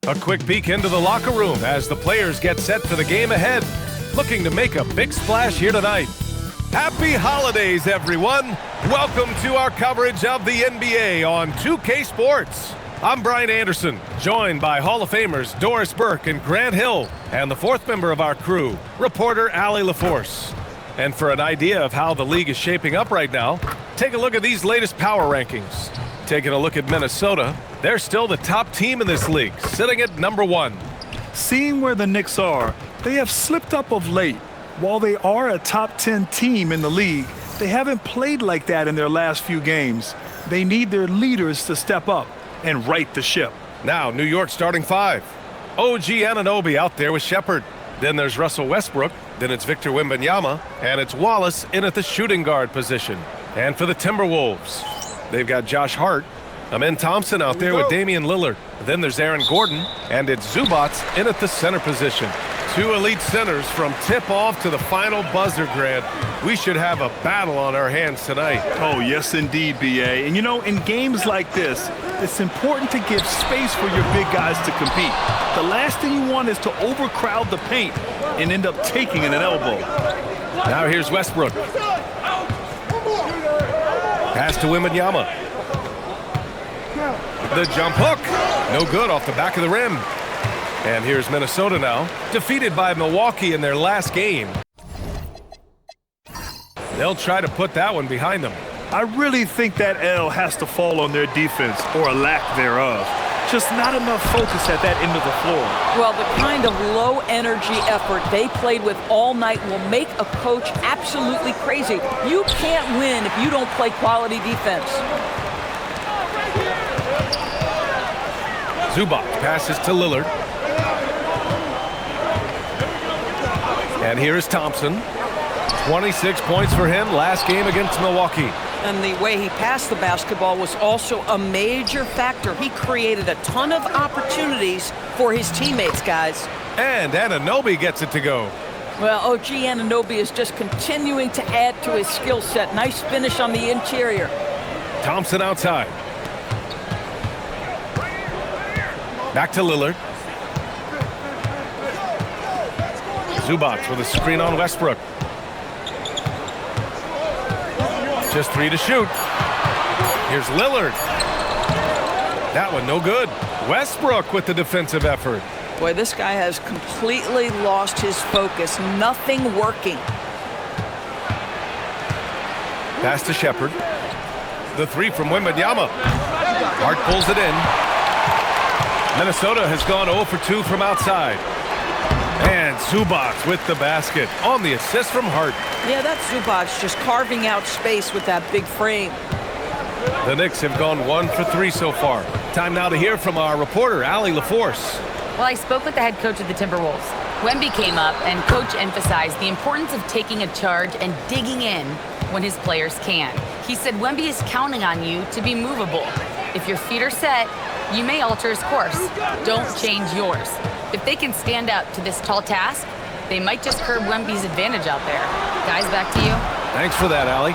A quick peek into the locker room as the players get set for the game ahead, looking to make a big splash here tonight. Happy holidays, everyone. Welcome to our coverage of the NBA on 2K Sports. I'm Brian Anderson, joined by Hall of Famers Doris Burke and Grant Hill, and the fourth member of our crew, reporter Allie LaForce. And for an idea of how the league is shaping up right now, take a look at these latest power rankings. Taking a look at Minnesota, they're still the top team in this league, sitting at number 1. Seeing where the Knicks are, they have slipped up of late. While they are a top 10 team in the league, they haven't played like that in their last few games. They need their leaders to step up and right the ship. Now, New York starting 5. OG Anunoby out there with Shepherd. Then there's Russell Westbrook. Then it's Victor Wembanyama. And it's Wallace in at the shooting guard position. And for the Timberwolves, they've got Josh Hart. Amen Thompson out there with Damian Lillard. Then there's Aaron Gordon. And it's Zubats in at the center position. 2 elite centers from tip-off to the final buzzer, Grant. We should have a battle on our hands tonight. Oh, yes, indeed, B.A. And, you know, in games like this, it's important to give space for your big guys to compete. The last thing you want is to overcrowd the paint and end up taking an elbow. Now here's Westbrook. Pass to Wembanyama. The jump hook. No good off the back of the rim. And here's Minnesota now, defeated by Milwaukee in their last game. They'll try to put that one behind them. I really think that L has to fall on their defense, or a lack thereof. Just not enough focus at that end of the floor. Well, the kind of low-energy effort they played with all night will make a coach absolutely crazy. You can't win if you don't play quality defense. Zubac passes to Lillard. And here's Thompson. 26 points for him last game against Milwaukee. And the way he passed the basketball was also a major factor. He created a ton of opportunities for his teammates, guys. And Anunoby gets it to go. Well, OG Anunoby is just continuing to add to his skill set. Nice finish on the interior. Thompson outside. Back to Lillard. Zubac with a screen on Westbrook. Just 3 to shoot. Here's Lillard. That one no good. Westbrook with the defensive effort. Boy, this guy has completely lost his focus. Nothing working. Pass to Shepherd. The 3 from Wembanyama. Hart pulls it in. Minnesota has gone 0 for 2 from outside. And Zubac with the basket on the assist from Hart. Yeah, that's Zubac just carving out space with that big frame. The Knicks have gone 1 for 3 so far. Time now to hear from our reporter, Allie LaForce. Well, I spoke with the head coach of the Timberwolves. Wemby came up, and Coach emphasized the importance of taking a charge and digging in when his players can. He said Wemby is counting on you to be movable. If your feet are set, you may alter his course. Don't change yours. If they can stand up to this tall task, they might just curb Wemby's advantage out there. Guys, back to you. Thanks for that, Allie.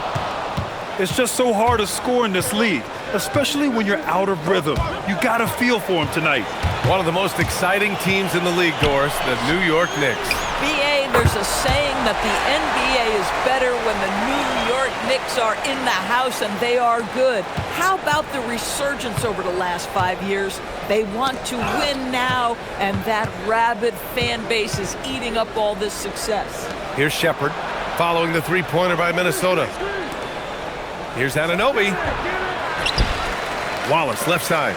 It's just so hard to score in this league, especially when you're out of rhythm. You got to feel for him tonight. One of the most exciting teams in the league, Doris, the New York Knicks. BA, there's a saying that the NBA is better when the New York Knicks are in the house, and they are good. How about the resurgence over the last 5 years? They want to win now, and that rabid fan base is eating up all this success. Here's Shepherd, following the three-pointer by Minnesota. Here's Anunoby. Wallace, left side.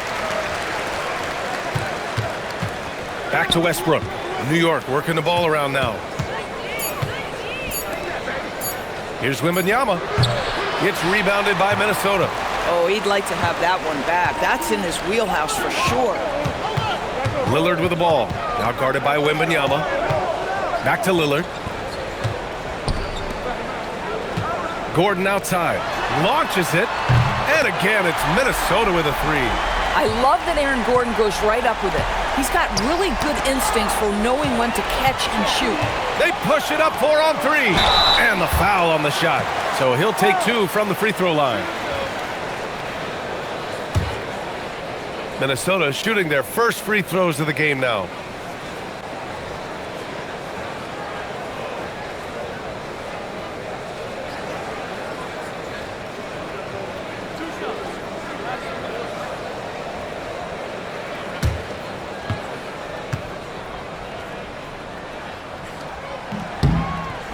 Back to Westbrook. New York working the ball around now. Here's Wembanyama. It's rebounded by Minnesota. Oh, he'd like to have that one back. That's in his wheelhouse for sure. Lillard with the ball. Now guarded by Wembanyama. Back to Lillard. Gordon outside. Launches it. And again, it's Minnesota with a 3. I love that Aaron Gordon goes right up with it. He's got really good instincts for knowing when to catch and shoot. They push it up 4 on 3. And the foul on the shot. So he'll take 2 from the free throw line. Minnesota shooting their first free throws of the game now.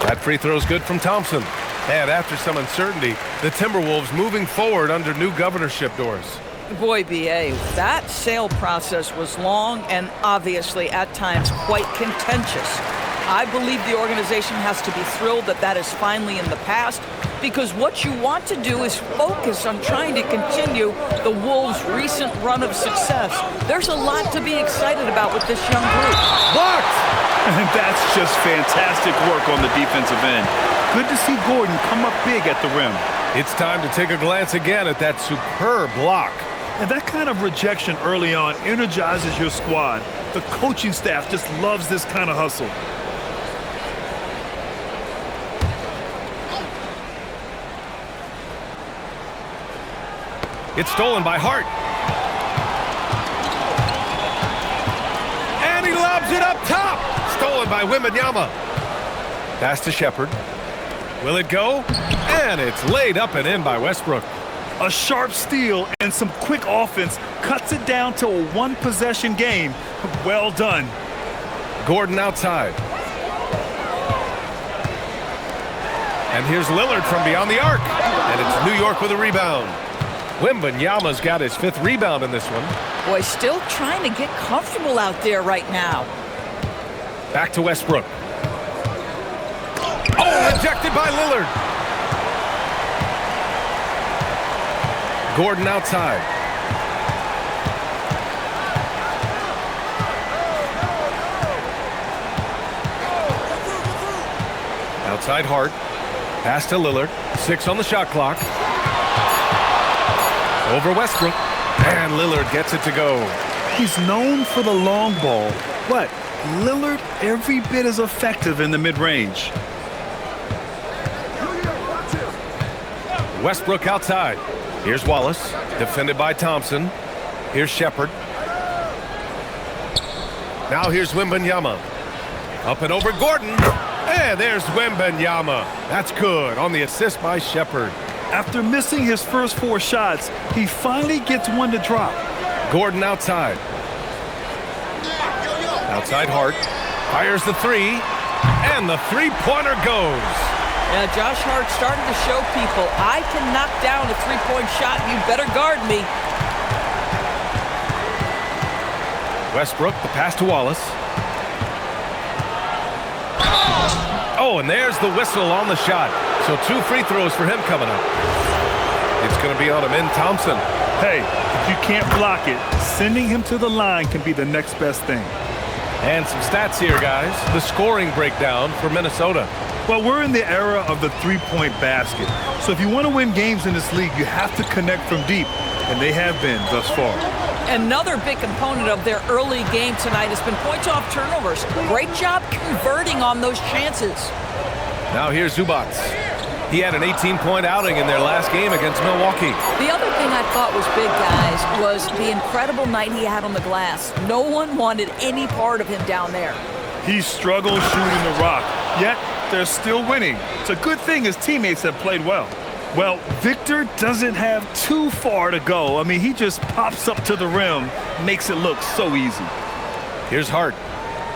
That free throw's good from Thompson. And after some uncertainty, the Timberwolves moving forward under new governorship doors. Boy, B.A., that sale process was long and obviously at times quite contentious. I believe the organization has to be thrilled that that is finally in the past, because what you want to do is focus on trying to continue the Wolves' recent run of success. There's a lot to be excited about with this young group. Blocked! And that's just fantastic work on the defensive end. Good to see Gordon come up big at the rim. It's time to take a glance again at that superb block. And that kind of rejection early on energizes your squad. The coaching staff just loves this kind of hustle. It's stolen by Hart. And he lobs it up top. Stolen by Wembanyama. Pass to Shepherd. Will it go? And it's laid up and in by Westbrook. A sharp steal and some quick offense cuts it down to a one-possession game. Well done. Gordon outside. And here's Lillard from beyond the arc. And it's New York with a rebound. Wembanyama's got his 5th rebound in this one. Boy, still trying to get comfortable out there right now. Back to Westbrook. Oh, rejected by Lillard. Gordon outside. Outside Hart. Pass to Lillard. 6 on the shot clock. Over Westbrook. And Lillard gets it to go. He's known for the long ball, but Lillard every bit as effective in the mid-range. Westbrook outside. Here's Wallace, defended by Thompson. Here's Shepherd. Now here's Wembanyama. Up and over Gordon. And there's Wembanyama. That's good on the assist by Shepherd. After missing his first 4 shots, he finally gets one to drop. Gordon outside. Outside Hart. Fires the 3. And the three-pointer goes. Yeah, Josh Hart starting to show people, I can knock down a three-point shot. You better guard me. Westbrook, the pass to Wallace. Oh, and there's the whistle on the shot. So 2 free throws for him coming up. It's going to be on him in Thompson. Hey, if you can't block it, sending him to the line can be the next best thing. And some stats here, guys. The scoring breakdown for Minnesota. Well, we're in the era of the three-point basket. So if you want to win games in this league, you have to connect from deep, and they have been thus far. Another big component of their early game tonight has been points off turnovers. Great job converting on those chances. Now here's Zubac. He had an 18-point outing in their last game against Milwaukee. The other thing I thought was big, guys, was the incredible night he had on the glass. No one wanted any part of him down there. He struggled shooting the rock, yet they're still winning. It's a good thing his teammates have played well. Well, Victor doesn't have too far to go. I mean, he just pops up to the rim, makes it look so easy. Here's Hart.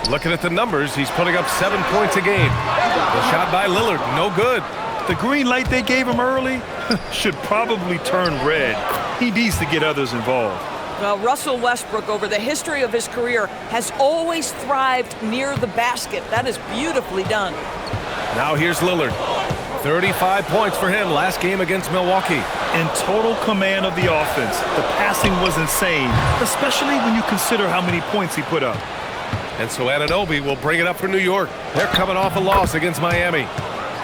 Looking at the numbers, he's putting up 7 points a game. The shot by Lillard, no good. The green light they gave him early should probably turn red. He needs to get others involved. Well, Russell Westbrook, over the history of his career, has always thrived near the basket. That is beautifully done. Now here's Lillard. 35 points for him last game against Milwaukee. In total command of the offense. The passing was insane, especially when you consider how many points he put up. And so Anunoby will bring it up for New York. They're coming off a loss against Miami.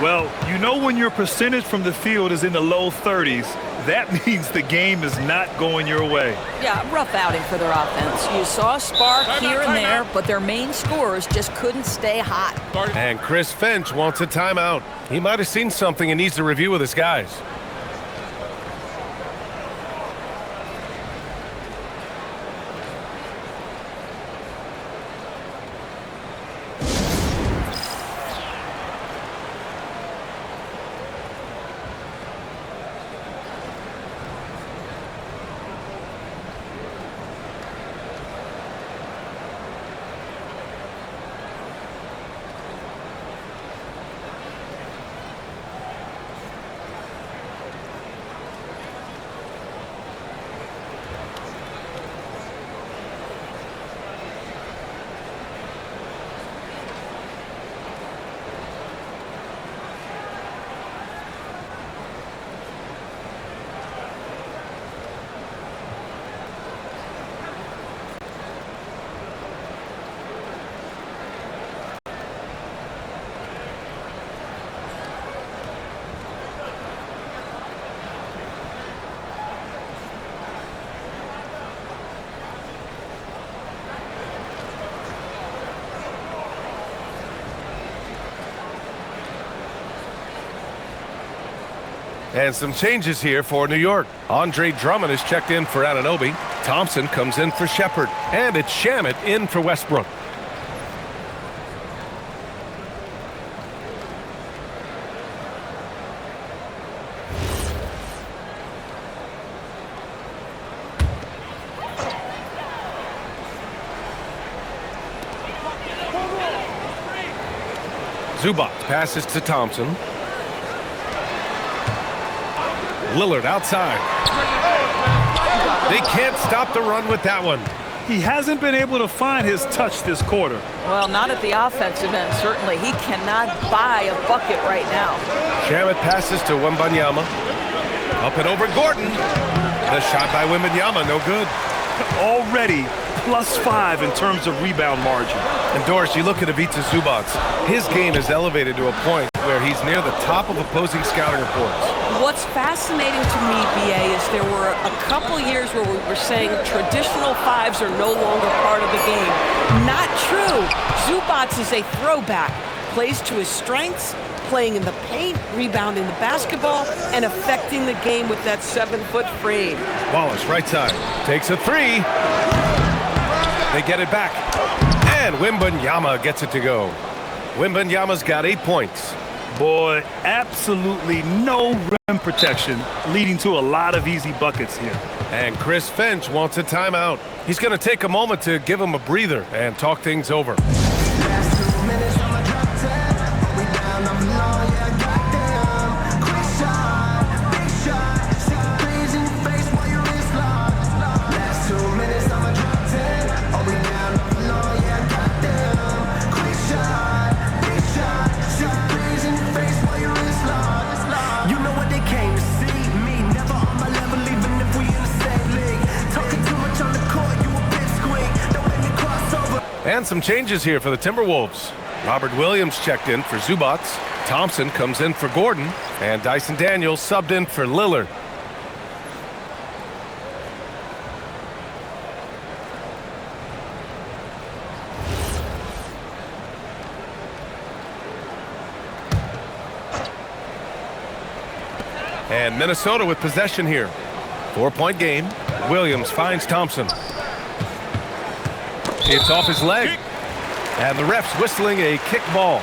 Well, you know when your percentage from the field is in the low 30s, that means the game is not going your way. Yeah, rough outing for their offense. You saw a spark here and there, but their main scorers just couldn't stay hot. And Chris Finch wants a timeout. He might have seen something and needs to review with his guys. And some changes here for New York. Andre Drummond is checked in for Anunoby. Thompson comes in for Shepherd. And it's Shamet in for Westbrook. Zubac passes to Thompson. Lillard outside. They can't stop the run with that one. He hasn't been able to find his touch this quarter. Well, not at the offensive end, certainly. He cannot buy a bucket right now. Shamet passes to Wembanyama. Up and over Gordon. The shot by Wembanyama, no good. Already +5 in terms of rebound margin. And Doris, you look at Ivica Zubac. His game is elevated to a point where he's near the top of opposing scouting reports. What's fascinating to me, BA, is there were a couple years where we were saying traditional fives are no longer part of the game. Not true. Zubac is a throwback. Plays to his strengths, playing in the paint, rebounding the basketball, and affecting the game with that 7-foot frame. Wallace, right side, takes a three. They get it back. And Wembanyama gets it to go. Wembanyama's got 8 points. Boy, absolutely no rim protection, leading to a lot of easy buckets here. And Chris Finch wants a timeout. He's going to take a moment to give him a breather and talk things over. And some changes here for the Timberwolves. Robert Williams checked in for Zubac. Thompson comes in for Gordon. And Dyson Daniels subbed in for Lillard. And Minnesota with possession here. 4-point game. Williams finds Thompson. It's off his leg. And the ref's whistling a kick ball.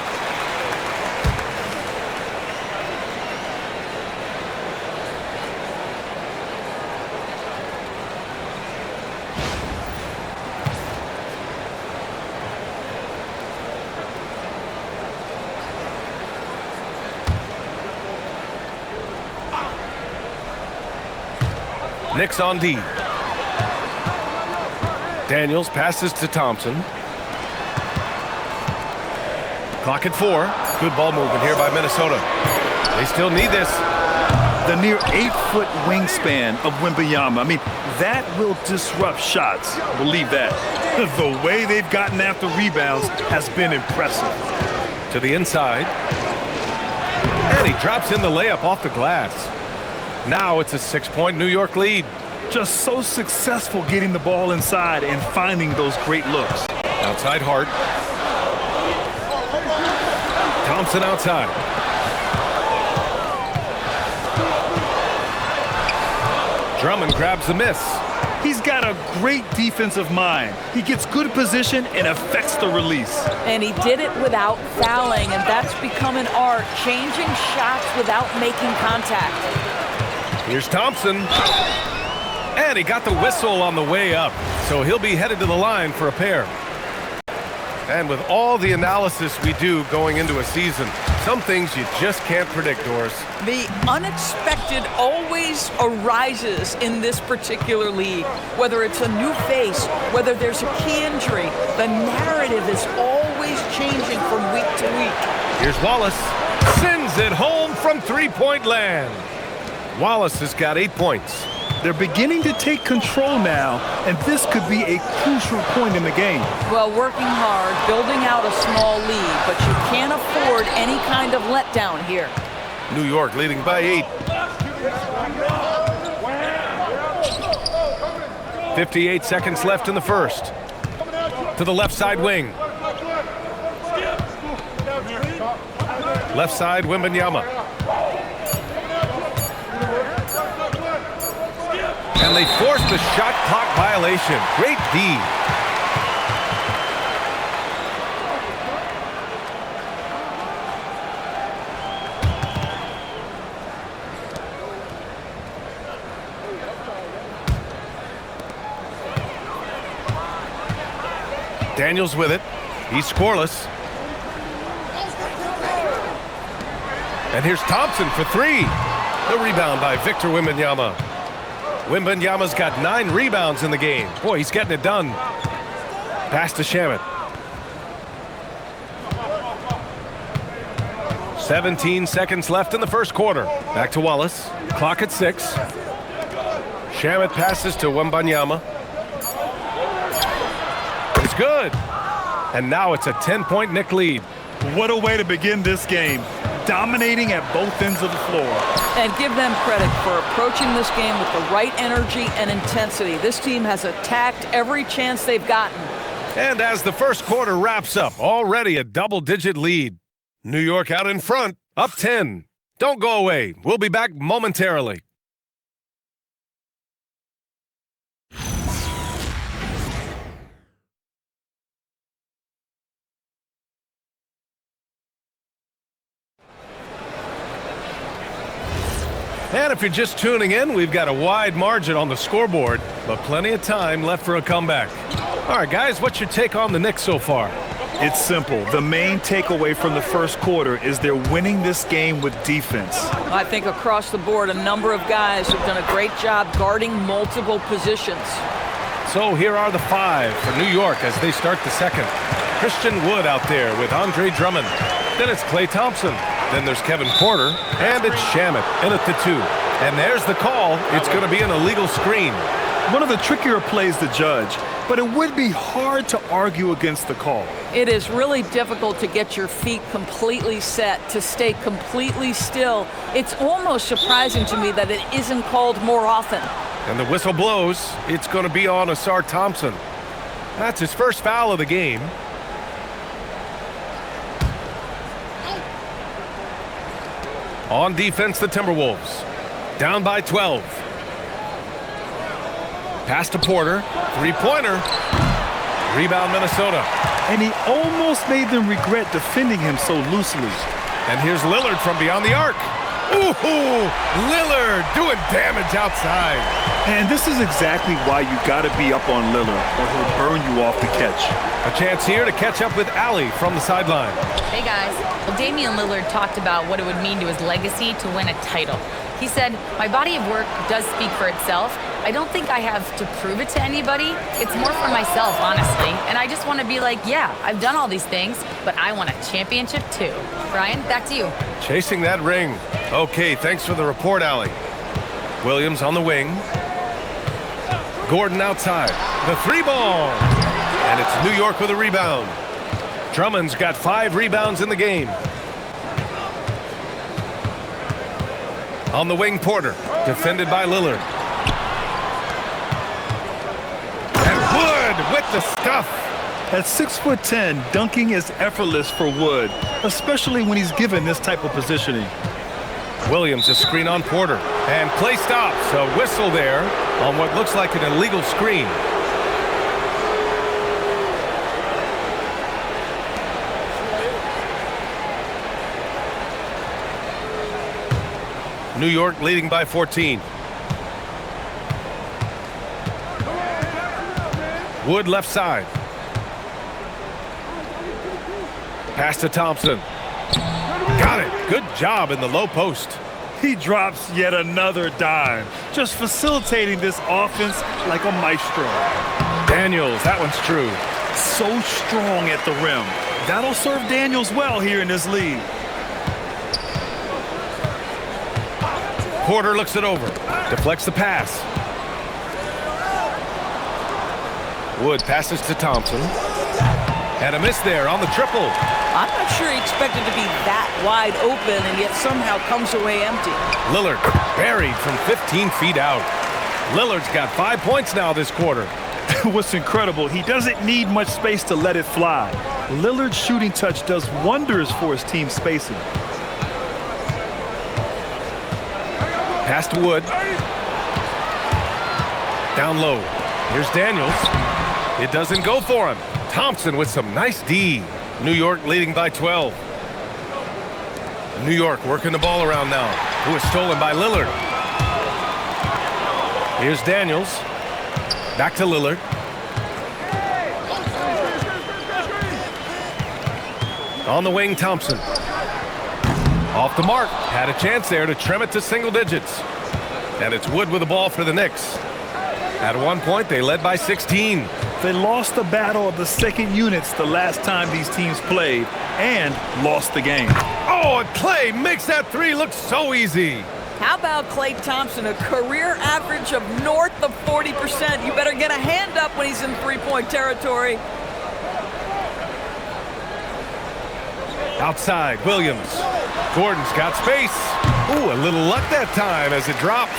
Knicks on D. Daniels passes to Thompson. Clock at 4. Good ball movement here by Minnesota. They still need this. The near 8-foot wingspan of Wembanyama. I mean, that will disrupt shots. Believe that. The way they've gotten after rebounds has been impressive. To the inside. And he drops in the layup off the glass. Now it's a 6-point New York lead. Just so successful getting the ball inside and finding those great looks. Outside Hart. Thompson outside. Drummond grabs the miss. He's got a great defensive mind. He gets good position and affects the release. And he did it without fouling, and that's become an art, changing shots without making contact. Here's Thompson. And he got the whistle on the way up, so he'll be headed to the line for a pair. And with all the analysis we do going into a season, some things you just can't predict, Doris. The unexpected always arises in this particular league. Whether it's a new face, whether there's a key injury, the narrative is always changing from week to week. Here's Wallace. Sends it home from three-point land. Wallace has got 8 points. They're beginning to take control now, and this could be a crucial point in the game. Well, working hard, building out a small lead, but you can't afford any kind of letdown here. New York leading by 8. 58 seconds left in the first. To the left side wing. Left side, Wembanyama. And they forced the shot clock violation. Great D. Daniels with it. He's scoreless. And here's Thompson for three. The rebound by Victor Wembanyama. Wembanyama's got 9 rebounds in the game. Boy, he's getting it done. Pass to Shamet. 17 seconds left in the first quarter. Back to Wallace. Clock at 6. Shamet passes to Wembanyama. It's good. And now it's a 10-point Knick lead. What a way to begin this game. Dominating at both ends of the floor. And give them credit for approaching this game with the right energy and intensity. This team has attacked every chance they've gotten. And as the first quarter wraps up, already a double-digit lead. New York out in front, up 10. Don't go away. We'll be back momentarily. And if you're just tuning in, we've got a wide margin on the scoreboard, but plenty of time left for a comeback. All right, guys, what's your take on the Knicks so far? It's simple. The main takeaway from the first quarter is they're winning this game with defense. I think across the board, a number of guys have done a great job guarding multiple positions. So here are the 5 for New York as they start the second. Christian Wood out there with Andre Drummond. Then it's Klay Thompson. Then there's Kevin Porter, and it's Shamet in at the 2. And there's the call. It's going to be an illegal screen. One of the trickier plays to judge, but it would be hard to argue against the call. It is really difficult to get your feet completely set, to stay completely still. It's almost surprising to me that it isn't called more often. And the whistle blows. It's going to be on Ausar Thompson. That's his first foul of the game. On defense, the Timberwolves. Down by 12. Pass to Porter. Three-pointer. Rebound, Minnesota. And he almost made them regret defending him so loosely. And here's Lillard from beyond the arc. Ooh, Lillard doing damage outside. And this is exactly why you got to be up on Lillard, or he'll burn you off the catch. A chance here to catch up with Allie from the sideline. Hey, guys. Well, Damian Lillard talked about what it would mean to his legacy to win a title. He said, my body of work does speak for itself. I don't think I have to prove it to anybody. It's more for myself, honestly. And I just want to be like, yeah, I've done all these things, but I want a championship too. Brian, back to you. Chasing that ring. Okay, thanks for the report, Allie. Williams on the wing. Gordon outside. The 3-ball. And it's New York with a rebound. Drummond's got 5 rebounds in the game. On the wing, Porter, defended by Lillard. And Wood with the stuff. At 6'10", dunking is effortless for Wood, especially when he's given this type of positioning. Williams, a screen on Porter. And play stops. A whistle there on what looks like an illegal screen. New York leading by 14. Wood left side. Pass to Thompson. Got it. Good job in the low post. He drops yet another dime, just facilitating this offense like a maestro. Daniels, that one's true. So strong at the rim. That'll serve Daniels well here in this league. Porter looks it over. Deflects the pass. Wood passes to Thompson. And a miss there on the triple. I'm not sure he expected to be that wide open and yet somehow comes away empty. Lillard buried from 15 feet out. Lillard's got 5 points now this quarter. What's incredible, he doesn't need much space to let it fly. Lillard's shooting touch does wonders for his team's spacing. Pass to Wood. Down low. Here's Daniels. It doesn't go for him. Thompson with some nice D. New York leading by 12. New York working the ball around now. Who is stolen by Lillard. Here's Daniels. Back to Lillard. On the wing, Thompson. Off the mark. Had a chance there to trim it to single digits. And it's Wood with the ball for the Knicks. At one point, they led by 16. They lost the battle of the second units the last time these teams played and lost the game. Oh, and Clay makes that three look so easy. How about Klay Thompson, a career average of north of 40%? You better get a hand up when he's in three-point territory. Outside, Williams. Gordon's got space. Ooh, a little luck that time as it drops.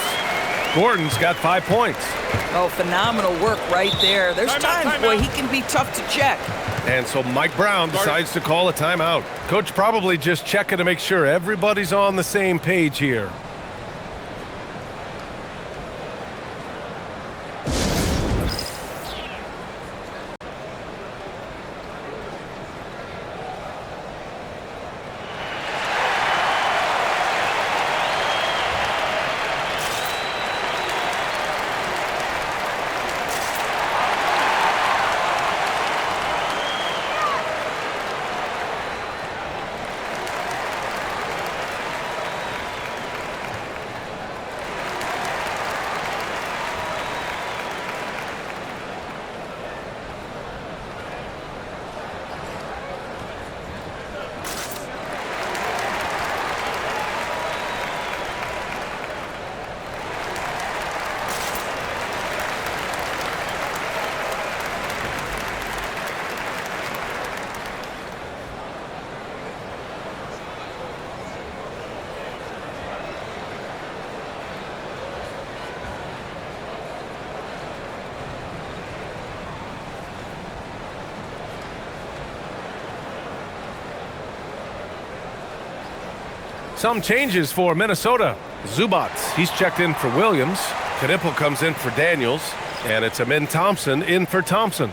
Gordon's got 5 points. Oh, phenomenal work right there. There's times, boy, he can be tough to check. And so Mike Brown decides to call a timeout. Coach probably just checking to make sure everybody's on the same page here. Some changes for Minnesota. Zubac, he's checked in for Williams. Knipple comes in for Daniels. And it's Amin Thompson in for Thompson.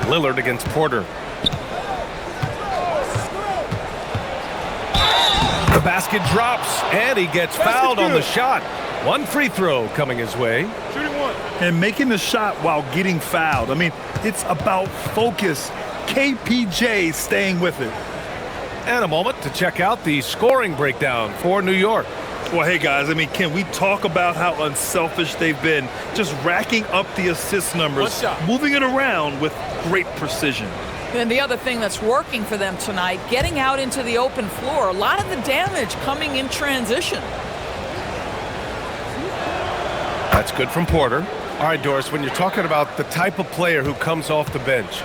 Lillard against Porter. The basket drops, and he gets fouled on the shot. One free throw coming his way. Shooting one. And making the shot while getting fouled. I mean, it's about focus. KPJ staying with it. And a moment to check out the scoring breakdown for New York. Well, hey, guys, I mean, can we talk about how unselfish they've been? Just racking up the assist numbers, moving it around with great precision. And the other thing that's working for them tonight, getting out into the open floor. A lot of the damage coming in transition. That's good from Porter. All right, Doris, when you're talking about the type of player who comes off the bench,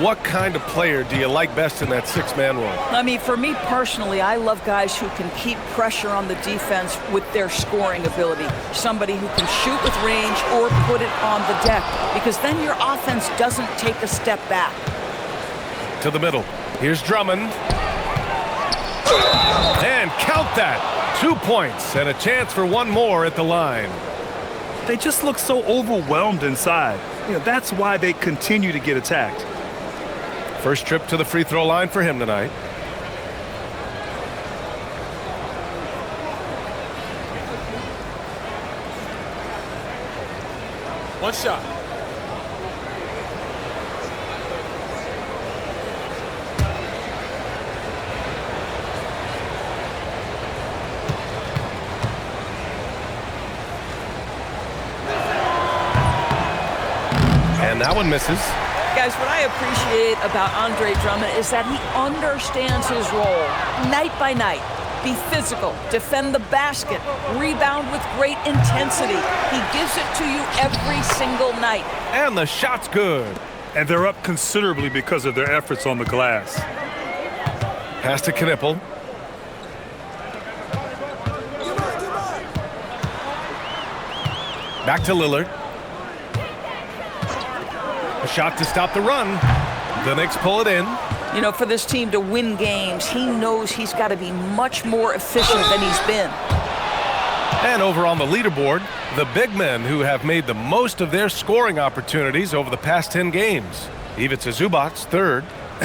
what kind of player do you like best in that six-man role? I mean, for me personally, I love guys who can keep pressure on the defense with their scoring ability. Somebody who can shoot with range or put it on the deck, because then your offense doesn't take a step back. To the middle. Here's Drummond. And count that. 2 points and a chance for one more at the line. They just look so overwhelmed inside. You know, that's why they continue to get attacked. First trip to the free throw line for him tonight. One shot. And that one misses. Guys, what I appreciate about Andre Drummond is that he understands his role night by night. Be physical, defend the basket, rebound with great intensity. He gives it to you every single night. And the shot's good. And they're up considerably because of their efforts on the glass. Pass to Knipple. Back to Lillard. A shot to stop the run. The Knicks pull it in. You know, for this team to win games, he knows he's got to be much more efficient than he's been. And over on the leaderboard, the big men who have made the most of their scoring opportunities over the past 10 games. Ivica Zubac's third.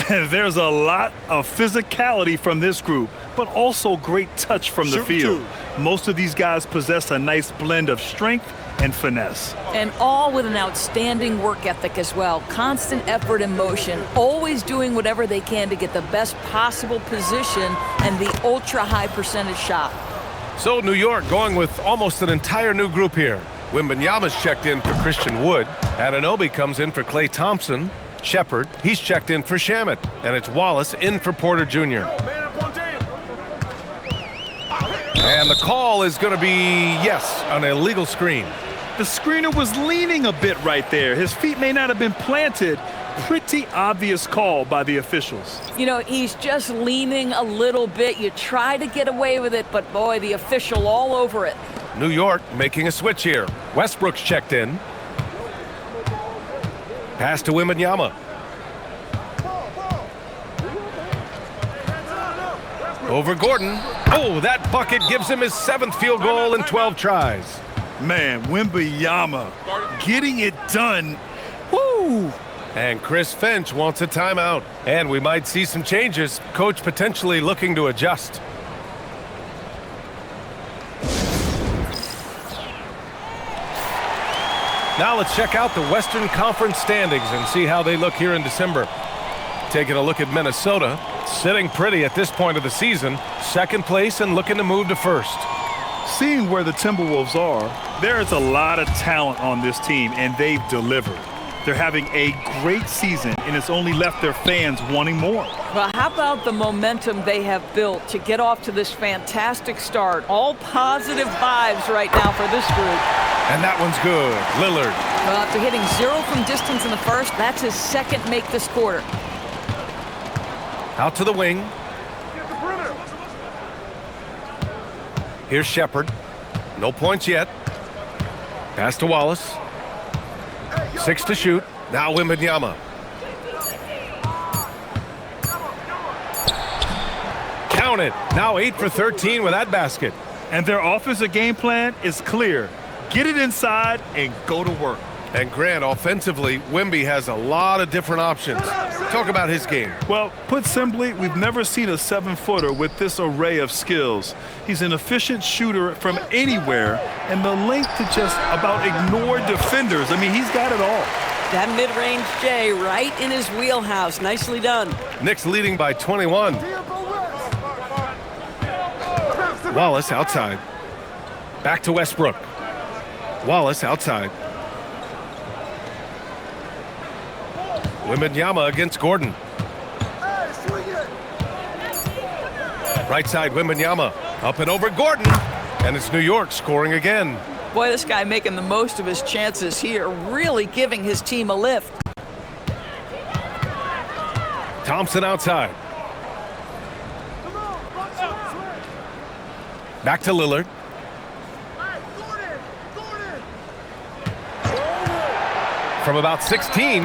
There's a lot of physicality from this group, but also great touch from the field. Most of these guys possess a nice blend of strength and finesse. And all with an outstanding work ethic as well. Constant effort and motion, always doing whatever they can to get the best possible position and the ultra-high percentage shot. So New York going with almost an entire new group here. Wembanyama's checked in for Christian Wood. Anunoby comes in for Klay Thompson. Shepard, he's checked in for Shamet. And it's Wallace in for Porter Jr. And the call is going to be, yes, an illegal screen. The screener was leaning a bit right there. His feet may not have been planted. Pretty obvious call by the officials. You know, he's just leaning a little bit. You try to get away with it, but boy, the official all over it. New York making a switch here. Westbrook's checked in. Pass to Wembanyama. Over Gordon. Oh, that bucket gives him his 7th field goal in 12 tries. Man, Wembanyama getting it done. Woo! And Chris Finch wants a timeout. And we might see some changes. Coach potentially looking to adjust. Now let's check out the Western Conference standings and see how they look here in December. Taking a look at Minnesota, sitting pretty at this point of the season. 2nd place and looking to move to 1st. Seeing where the Timberwolves are, there is a lot of talent on this team, and they've delivered. They're having a great season, and it's only left their fans wanting more. Well, how about the momentum they have built to get off to this fantastic start? All positive vibes right now for this group. And that one's good. Lillard. Well, after hitting 0 from distance in the first, that's his 2nd make this quarter. Out to the wing. Here's Shepard. No points yet. Pass to Wallace. 6 to shoot. Now Wembanyama. Count it. Now 8 for 13 with that basket. And their offensive game plan is clear. Get it inside and go to work. And Grant, offensively, Wemby has a lot of different options. Talk about his game. Well, put simply, we've never seen a 7-footer with this array of skills. He's an efficient shooter from anywhere, and the length to just about ignore defenders. I mean, he's got it all. That mid-range J right in his wheelhouse. Nicely done. Knicks leading by 21. Wallace outside. Back to Westbrook. Wallace outside. Wembanyama against Gordon. Right side, Wembanyama. Up and over Gordon. And it's New York scoring again. Boy, this guy making the most of his chances here, really giving his team a lift. Thompson outside. Back to Lillard. From about 16,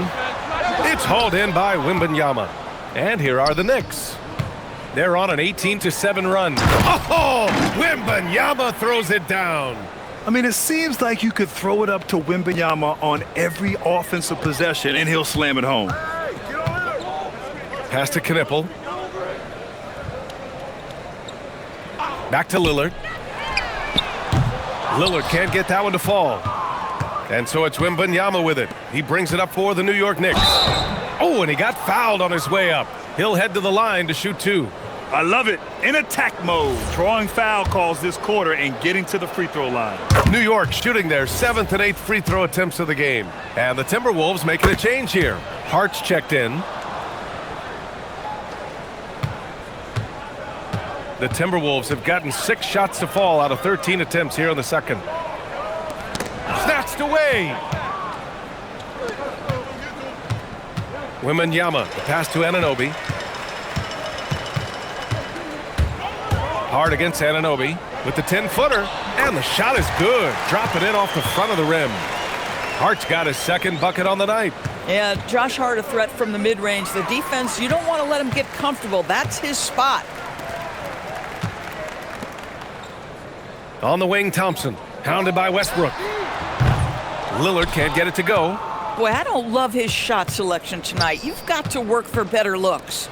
it's hauled in by Wembanyama. And here are the Knicks. They're on an 18-7 run. Oh, Wembanyama throws it down. I mean, it seems like you could throw it up to Wembanyama on every offensive possession, and he'll slam it home. Pass to Knipple. Back to Lillard. Lillard can't get that one to fall. And so it's Wembanyama with it. He brings it up for the New York Knicks. Oh, and he got fouled on his way up. He'll head to the line to shoot 2. I love it. In attack mode, drawing foul calls this quarter and getting to the free throw line. New York shooting their 7th and 8th free throw attempts of the game. And the Timberwolves making a change here. Hart's checked in. The Timberwolves have gotten 6 shots to fall out of 13 attempts here in the second. Snatched away. Wembanyama, the pass to Anunoby. Hard against Anunoby. with the 10-footer, and the shot is good. Drop it in off the front of the rim. Hart's got his second bucket on the night. Yeah, Josh Hart a threat from the mid-range. The defense, you don't want to let him get comfortable. That's his spot. On the wing, Thompson, hounded by Westbrook. Lillard can't get it to go. Boy, I don't love his shot selection tonight. You've got to work for better looks.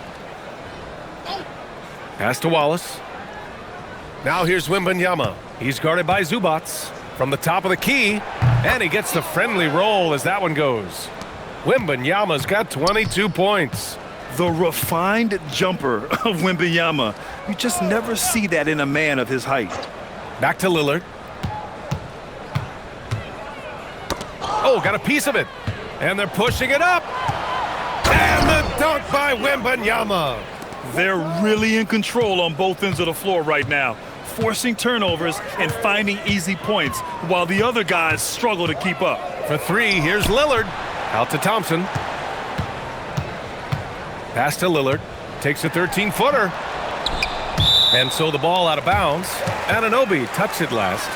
Pass to Wallace. Now here's Wembanyama. He's guarded by Zubats from the top of the key, and he gets the friendly roll as that one goes. Wembanyama's got 22 points. The refined jumper of Wembanyama. You just never see that in a man of his height. Back to Lillard. Oh, got a piece of it. And they're pushing it up. And the dunk by Wembanyama. They're really in control on both ends of the floor right now, forcing turnovers and finding easy points while the other guys struggle to keep up. For three, here's Lillard. Out to Thompson. Pass to Lillard. Takes a 13-footer. And so the ball out of bounds. Anunoby touched it last.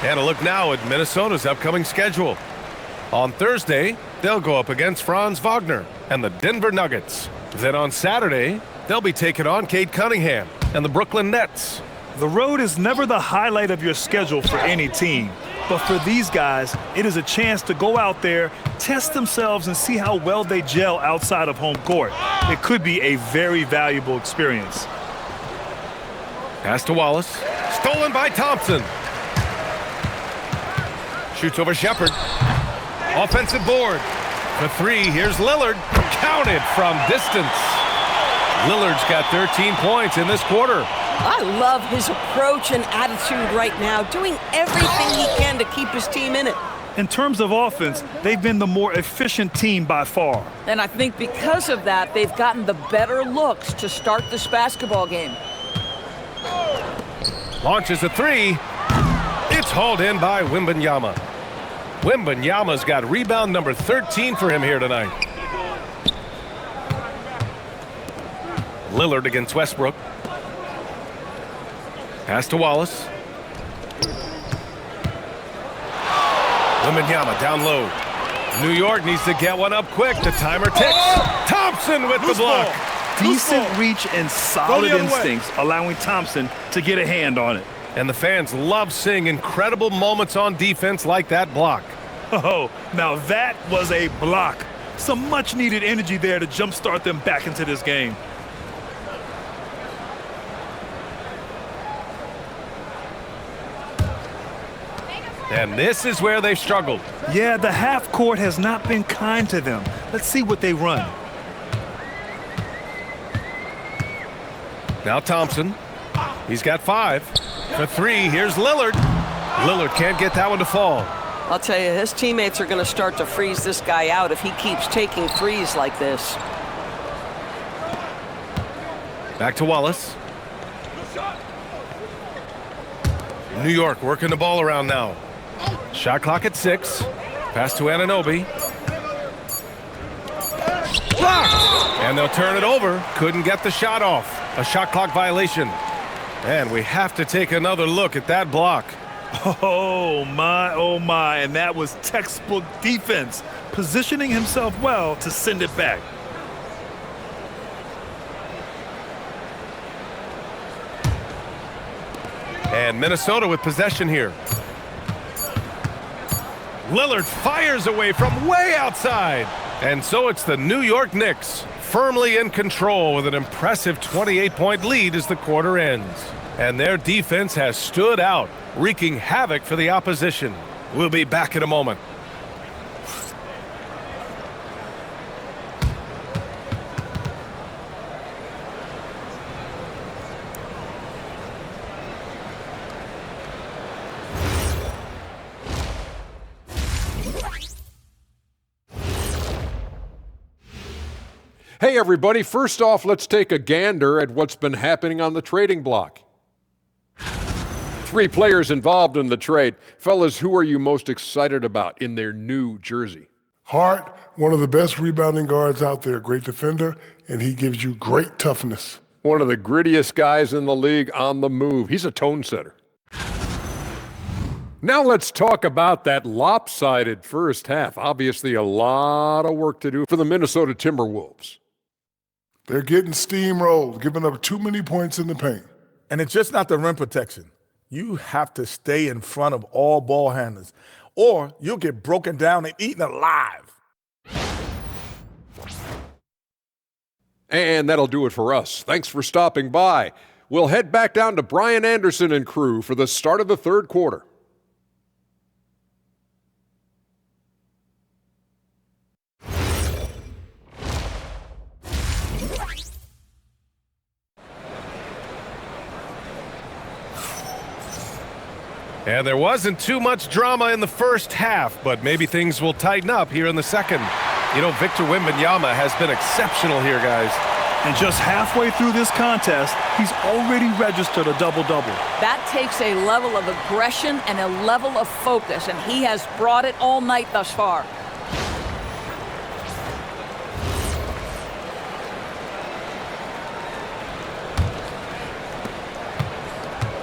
And a look now at Minnesota's upcoming schedule. On Thursday, they'll go up against Franz Wagner and the Denver Nuggets. Then on Saturday, they'll be taking on Cade Cunningham and the Brooklyn Nets. The road is never the highlight of your schedule for any team. But for these guys, it is a chance to go out there, test themselves, and see how well they gel outside of home court. It could be a very valuable experience. Pass to Wallace. Stolen by Thompson. Shoots over Shepherd. Offensive board. For three, here's Lillard. Counted from distance. Lillard's got 13 points in this quarter. I love his approach and attitude right now, doing everything he can to keep his team in it. In terms of offense, they've been the more efficient team by far. And I think because of that, they've gotten the better looks to start this basketball game. Launches a three. It's hauled in by Wembanyama. Wembanyama's got rebound number 13 for him here tonight. Lillard against Westbrook. Pass to Wallace. Wembanyama down low. New York needs to get one up quick. The timer ticks. Thompson with the block. Decent reach and solid instincts, allowing Thompson to get a hand on it. And the fans love seeing incredible moments on defense like that block. Oh, now that was a block. Some much-needed energy there to jumpstart them back into this game. And this is where they've struggled. Yeah, the half court has not been kind to them. Let's see what they run. Now Thompson. He's got five. For three, here's Lillard. Lillard can't get that one to fall. I'll tell you, his teammates are going to start to freeze this guy out if he keeps taking threes like this. Back to Wallace. New York working the ball around now. Shot clock at 6. Pass to Anunoby. Blocked! And they'll turn it over. Couldn't get the shot off. A shot clock violation. And we have to take another look at that block. Oh my, and that was textbook defense, positioning himself well to send it back. And Minnesota with possession here. Lillard fires away from way outside. And so it's the New York Knicks firmly in control with an impressive 28-point lead as the quarter ends. And their defense has stood out, wreaking havoc for the opposition. We'll be back in a moment. Hey everybody, first off, let's take a gander at what's been happening on the trading block. 3 players involved in the trade. Fellas, who are you most excited about in their new jersey? Hart, one of the best rebounding guards out there, great defender, and he gives you great toughness. One of the grittiest guys in the league on the move. He's a tone setter. Now let's talk about that lopsided first half. Obviously a lot of work to do for the Minnesota Timberwolves. They're getting steamrolled, giving up too many points in the paint. And it's just not the rim protection. You have to stay in front of all ball handlers, or you'll get broken down and eaten alive. And that'll do it for us. Thanks for stopping by. We'll head back down to Brian Anderson and crew for the start of the third quarter. And there wasn't too much drama in the first half, but maybe things will tighten up here in the second. You know, Victor Wembanyama has been exceptional here, guys. And just halfway through this contest, he's already registered a double-double. That takes a level of aggression and a level of focus, and he has brought it all night thus far.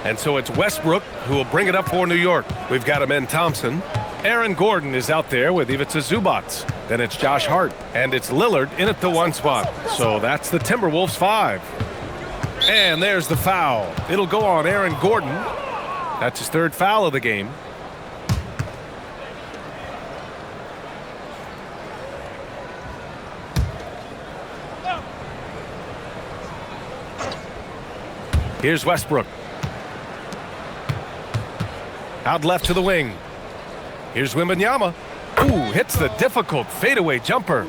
And so it's Westbrook who will bring it up for New York. We've got Amen Thompson. Aaron Gordon is out there with Ivica Zubac. Then it's Josh Hart. And it's Lillard in at the 1 spot. So that's the Timberwolves 5. And there's the foul. It'll go on Aaron Gordon. That's his 3rd foul of the game. Here's Westbrook. Out left to the wing. Here's Wembanyama. Ooh, hits the difficult fadeaway jumper.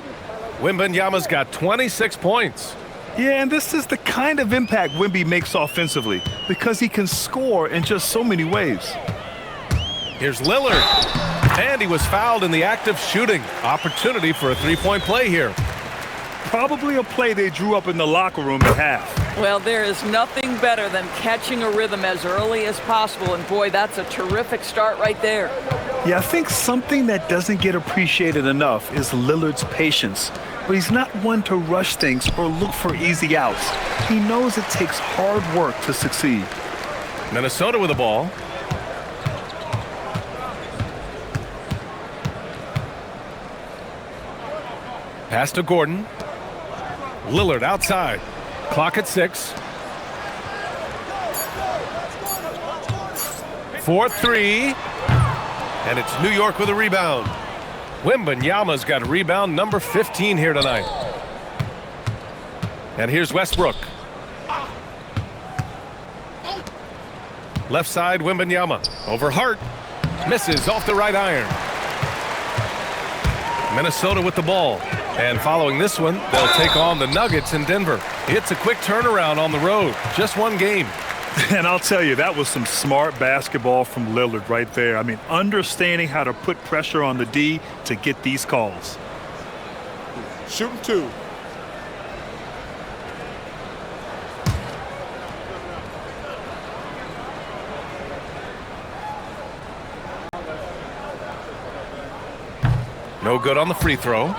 Wembanyama's got 26 points. Yeah, and this is the kind of impact Wemby makes offensively because he can score in just so many ways. Here's Lillard. And he was fouled in the act of shooting. Opportunity for a 3-point play here. Probably a play they drew up in the locker room at half. Well, there is nothing better than catching a rhythm as early as possible, and boy, that's a terrific start right there. Yeah, I think something that doesn't get appreciated enough is Lillard's patience. But he's not one to rush things or look for easy outs. He knows it takes hard work to succeed. Minnesota with the ball. Pass to Gordon. Lillard outside. Clock at 6. 4-3. And it's New York with a rebound. Wembanyama's got rebound number 15 here tonight. And here's Westbrook. Left side, Wembanyama. Over Hart. Misses off the right iron. Minnesota with the ball. And following this one, they'll take on the Nuggets in Denver. It's a quick turnaround on the road. Just one game. And I'll tell you, that was some smart basketball from Lillard right there. I mean, understanding how to put pressure on the D to get these calls. Shooting 2. No good on the free throw.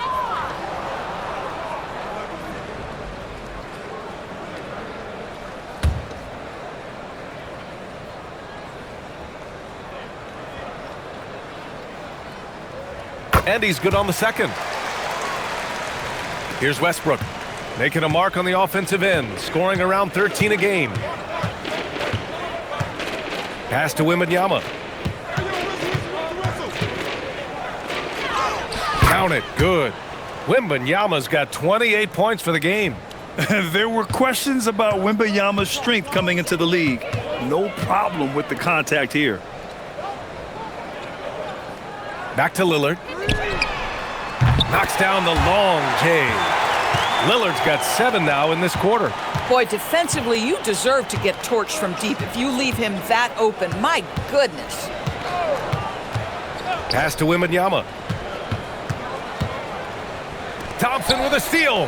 And he's good on the second. Here's Westbrook, making a mark on the offensive end, scoring around 13 a game. Pass to Wembanyama. Count it, good. Wembanyama's got 28 points for the game. There were questions about Wembanyama's strength coming into the league. No problem with the contact here. Back to Lillard. Knocks down the long J. Lillard's got 7 now in this quarter. Boy, defensively, you deserve to get torched from deep if you leave him that open. My goodness. Pass to Wembanyama. Thompson with a steal.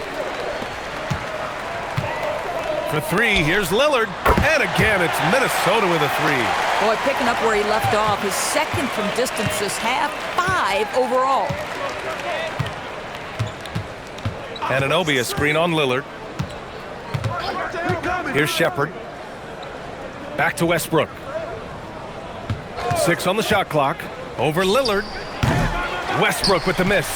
For 3, here's Lillard. And again, it's Minnesota with a 3. Boy, picking up where he left off. His second from distance this half, 5 overall. Anunoby a screen on Lillard. Here's Shepard. Back to Westbrook. 6 on the shot clock. Over Lillard. Westbrook with the miss.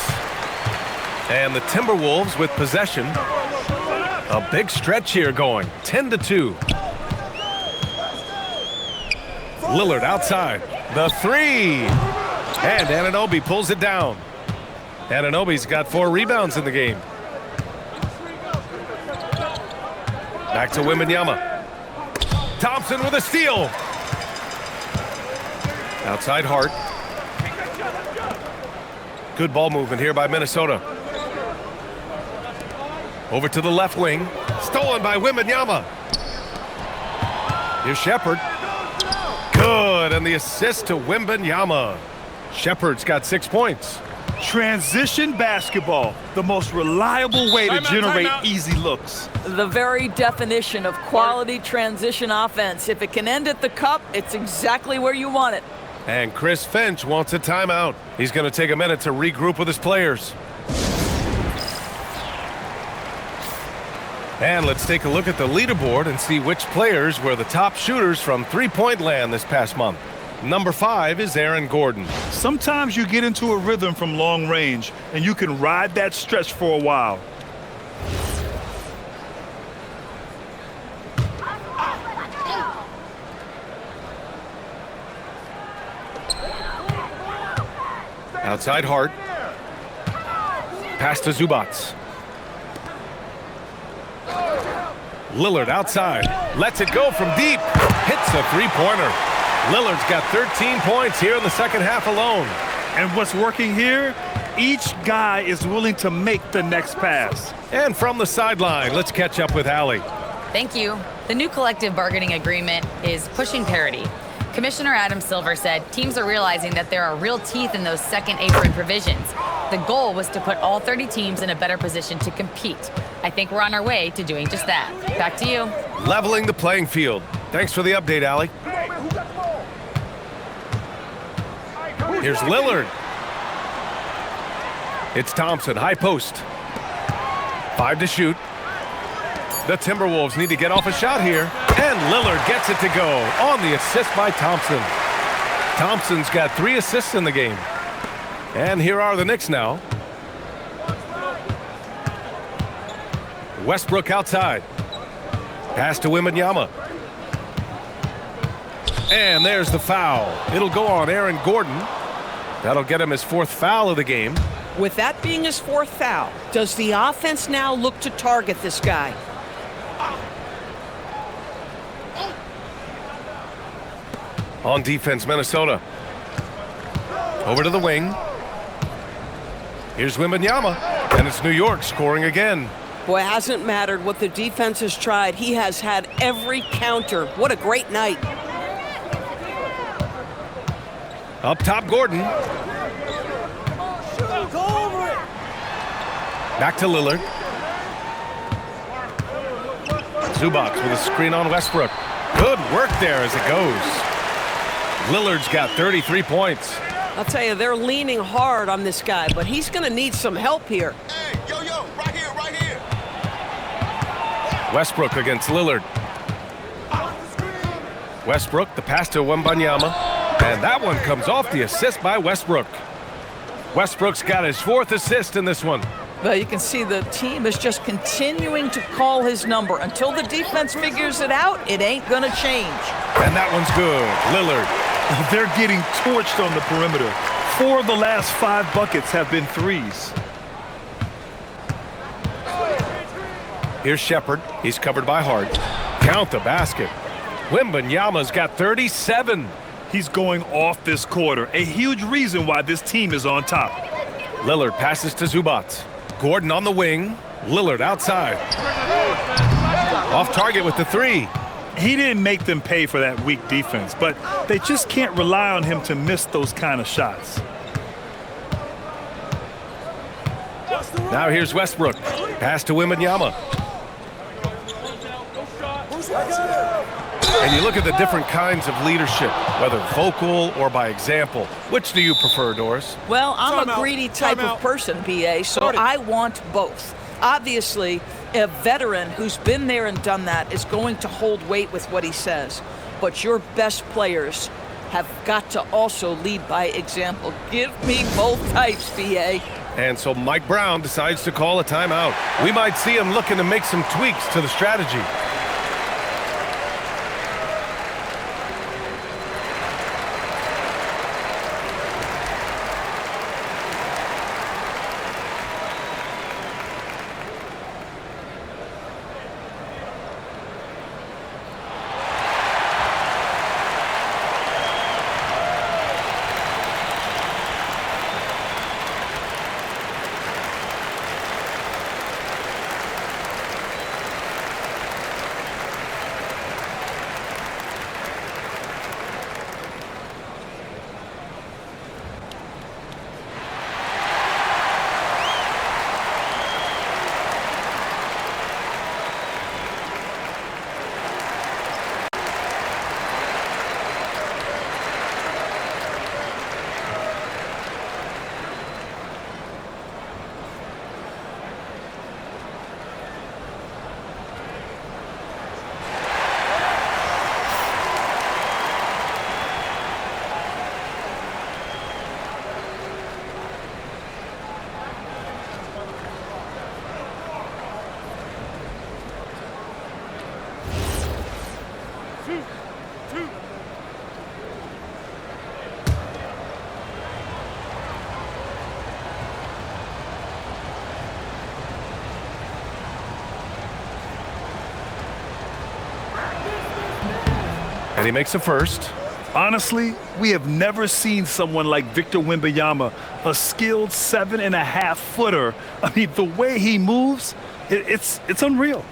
And the Timberwolves with possession. A big stretch here going. 10-2. Lillard outside. The three. And Anunoby pulls it down. Anunoby's got 4 rebounds in the game. Back to Wembanyama. Thompson with a steal. Outside Hart. Good ball movement here by Minnesota. Over to the left wing. Stolen by Wembanyama. Here's Shepard. Good, and the assist to Wembanyama. Shepard's got 6 points. Transition basketball, the most reliable way to generate easy looks. The very definition of quality transition offense. If it can end at the cup, it's exactly where you want it. And Chris Finch wants a timeout. He's going to take a minute to regroup with his players. And let's take a look at the leaderboard and see which players were the top shooters from three-point land this past month. Number 5 is Aaron Gordon. Sometimes you get into a rhythm from long range, and you can ride that stretch for a while. Outside Hart. Pass to Zubats. Lillard outside. Lets it go from deep. Hits a three-pointer. Lillard's got 13 points here in the second half alone. And what's working here? Each guy is willing to make the next pass. And from the sideline, let's catch up with Allie. Thank you. The new collective bargaining agreement is pushing parity. Commissioner Adam Silver said teams are realizing that there are real teeth in those second apron provisions. The goal was to put all 30 teams in a better position to compete. I think we're on our way to doing just that. Back to you. Leveling the playing field. Thanks for the update, Allie. Here's Lillard. It's Thompson, high post. 5 to shoot. The Timberwolves need to get off a shot here. And Lillard gets it to go on the assist by Thompson. Thompson's got 3 assists in the game. And here are the Knicks now. Westbrook outside. Pass to Wembanyama. And there's the foul. It'll go on Aaron Gordon. That'll get him his 4th foul of the game. With that being his 4th foul, does the offense now look to target this guy? On defense, Minnesota. Over to the wing. Here's Wembanyama. And it's New York scoring again. Boy, it hasn't mattered what the defense has tried. He has had every counter. What a great night. Up top, Gordon. Back to Lillard. Zubats with a screen on Westbrook. Good work there as it goes. Lillard's got 33 points. I'll tell you, they're leaning hard on this guy, but he's going to need some help here. Hey, yo, right here, right here. Westbrook against Lillard. Westbrook, the pass to Wembanyama. And that one comes off the assist by Westbrook. Westbrook's got his 4th assist in this one. Well, you can see the team is just continuing to call his number. Until the defense figures it out, it ain't going to change. And that one's good. Lillard. They're getting torched on the perimeter. 4 of the last 5 buckets have been threes. Here's Shepard. He's covered by Hart. Count the basket. Wembanyama's got 37. He's going off this quarter. A huge reason why this team is on top. Lillard passes to Zubats. Gordon on the wing. Lillard outside. Off target with the 3. He didn't make them pay for that weak defense, but they just can't rely on him to miss those kind of shots. Now here's Westbrook. Pass to Wembanyama. And you look at the different kinds of leadership, whether vocal or by example. Which do you prefer, Doris? Well, I'm a greedy type of person, BA, so I want both. Obviously, A veteran who's been there and done that is going to hold weight with what he says. But your best players have got to also lead by example. Give me both types, BA. And so Mike Brown decides to call a timeout. We might see him looking to make some tweaks to the strategy. And he makes a first. Honestly, we have never seen someone like Victor Wembanyama, a skilled 7.5-footer. I mean, the way he moves, it's unreal.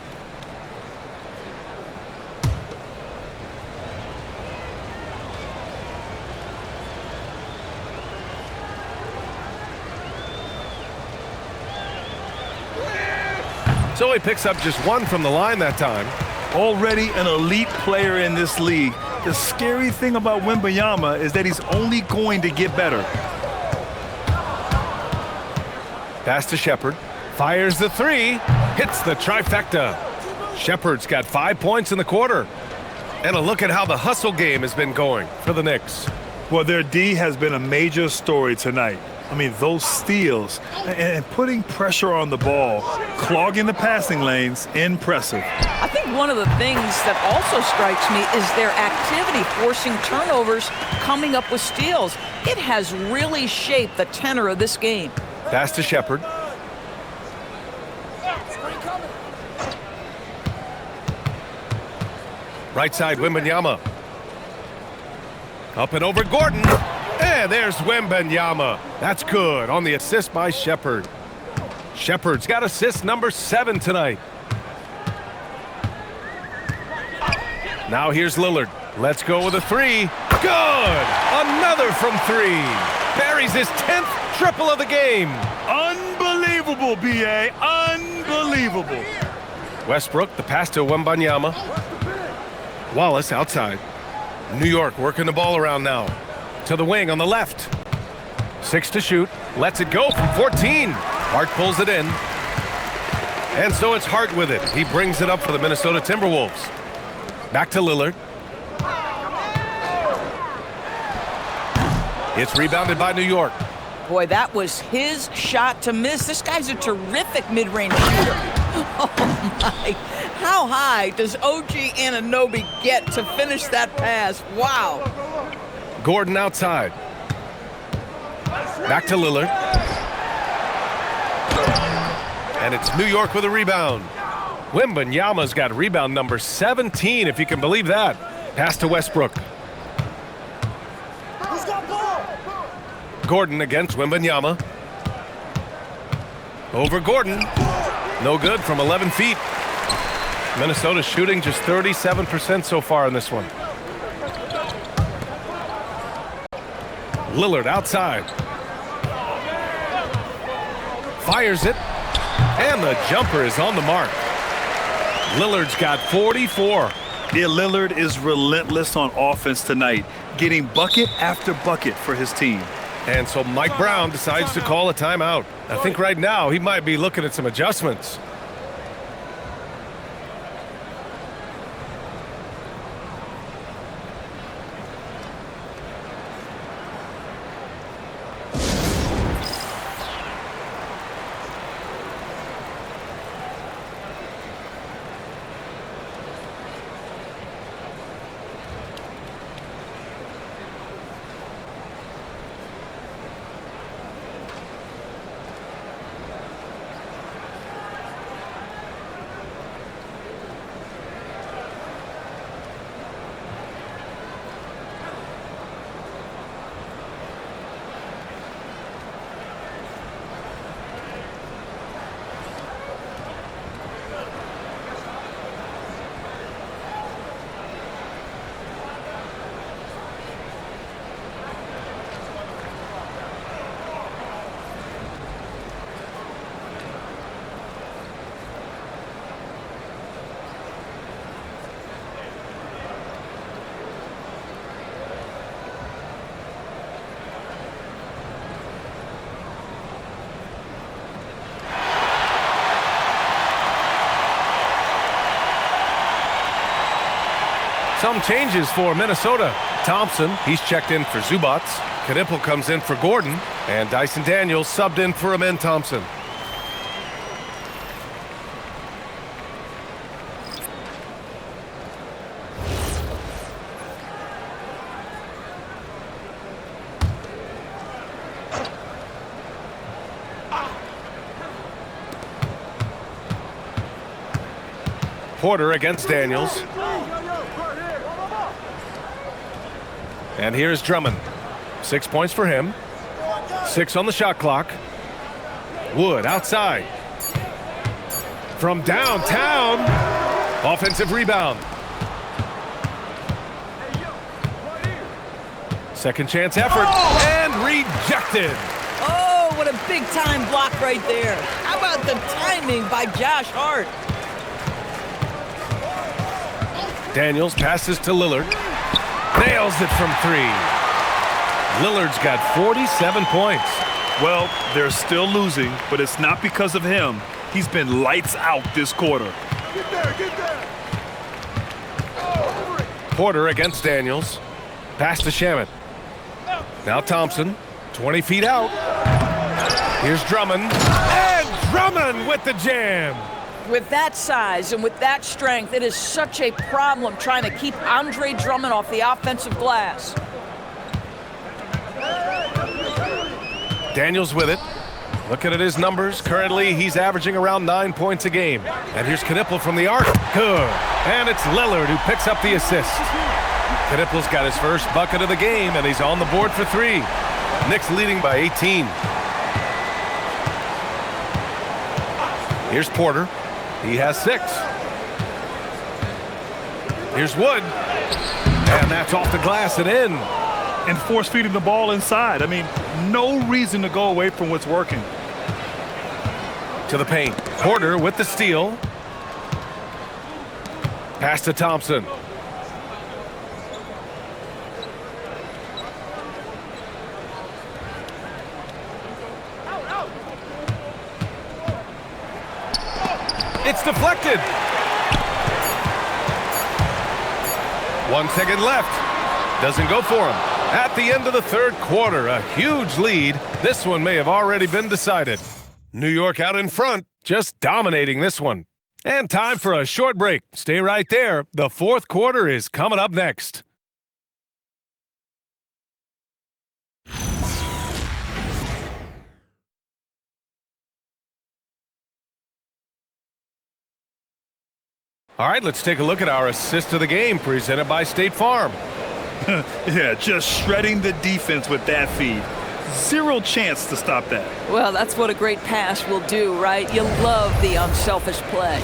So he picks up just one from the line that time. Already an elite player in this league. The scary thing about Wembanyama is that he's only going to get better. Pass to Shepherd. Fires the three. Hits the trifecta. Shepherd's got 5 points in the quarter. And a look at how the hustle game has been going for the Knicks. Well, their D has been a major story tonight. I mean, those steals and putting pressure on the ball, clogging the passing lanes, impressive. I think one of the things that also strikes me is their activity forcing turnovers, coming up with steals. It has really shaped the tenor of this game. Pass to Shepherd. Right side, Wembanyama. Up and over Gordon. And there's Wembanyama. That's good on the assist by Shepherd. Shepherd's got assist number 7 tonight. Now here's Lillard. Let's go with a three. Good! Another from 3. Buries his 10th triple of the game. Unbelievable, B.A. Unbelievable. Westbrook, the pass to Wembanyama. Wallace outside. New York working the ball around now. To the wing on the left. 6 to shoot. Lets it go from 14. Hart pulls it in. And so it's Hart with it. He brings it up for the Minnesota Timberwolves. Back to Lillard. It's rebounded by New York. Boy, that was his shot to miss. This guy's a terrific mid-range shooter. Oh, my. How high does OG Anunoby get to finish that pass? Wow. Gordon outside. Back to Lillard. And it's New York with a rebound. Wembanyama's got rebound number 17, if you can believe that. Pass to Westbrook. Gordon against Wembanyama. Over Gordon. No good from 11 feet. Minnesota shooting just 37% so far in this one. Lillard outside. Fires it. And the jumper is on the mark. Lillard's got 44. Yeah, Lillard is relentless on offense tonight, getting bucket after bucket for his team. And so Mike Brown decides to call a timeout. I think right now he might be looking at some adjustments. some changes for Minnesota. Thompson, he's checked in for Zubats. Knipple comes in for Gordon. And Dyson Daniels subbed in for Amen Thompson. Porter against Daniels. And here's Drummond. 6 points for him. 6 on the shot clock. Wood outside. From downtown. Offensive rebound. Second chance effort. And rejected. Oh, what a big-time block right there. How about the timing by Josh Hart? Daniels passes to Lillard. Nails it from 3. Lillard's got 47 points. Well, they're still losing, but it's not because of him. He's been lights out this quarter. Get there. Porter against Daniels. Pass to Shamet. Now Thompson, 20 feet out. Here's Drummond. And Drummond with the jam. With that size and with that strength, it is such a problem trying to keep Andre Drummond off the offensive glass. Daniels with it. Looking at his numbers, currently he's averaging around 9 points a game. And here's Knipple from the arc. Good. And it's Lillard who picks up the assist. Knipple's got his first bucket of the game, and he's on the board for 3. Knicks leading by 18. Here's Porter. He has 6. Here's Wood. And that's off the glass and in. And force feeding the ball inside. I mean, no reason to go away from what's working. To the paint. Porter with the steal. Pass to Thompson. It's deflected. 1 second left. Doesn't go for him. At the end of the third quarter, a huge lead. This one may have already been decided. New York out in front, just dominating this one. And time for a short break. Stay right there. The fourth quarter is coming up next. All right, let's take a look at our assist of the game presented by State Farm. Yeah, just shredding the defense with that feed. Zero chance to stop that. Well, that's what a great pass will do, right? You love the unselfish play.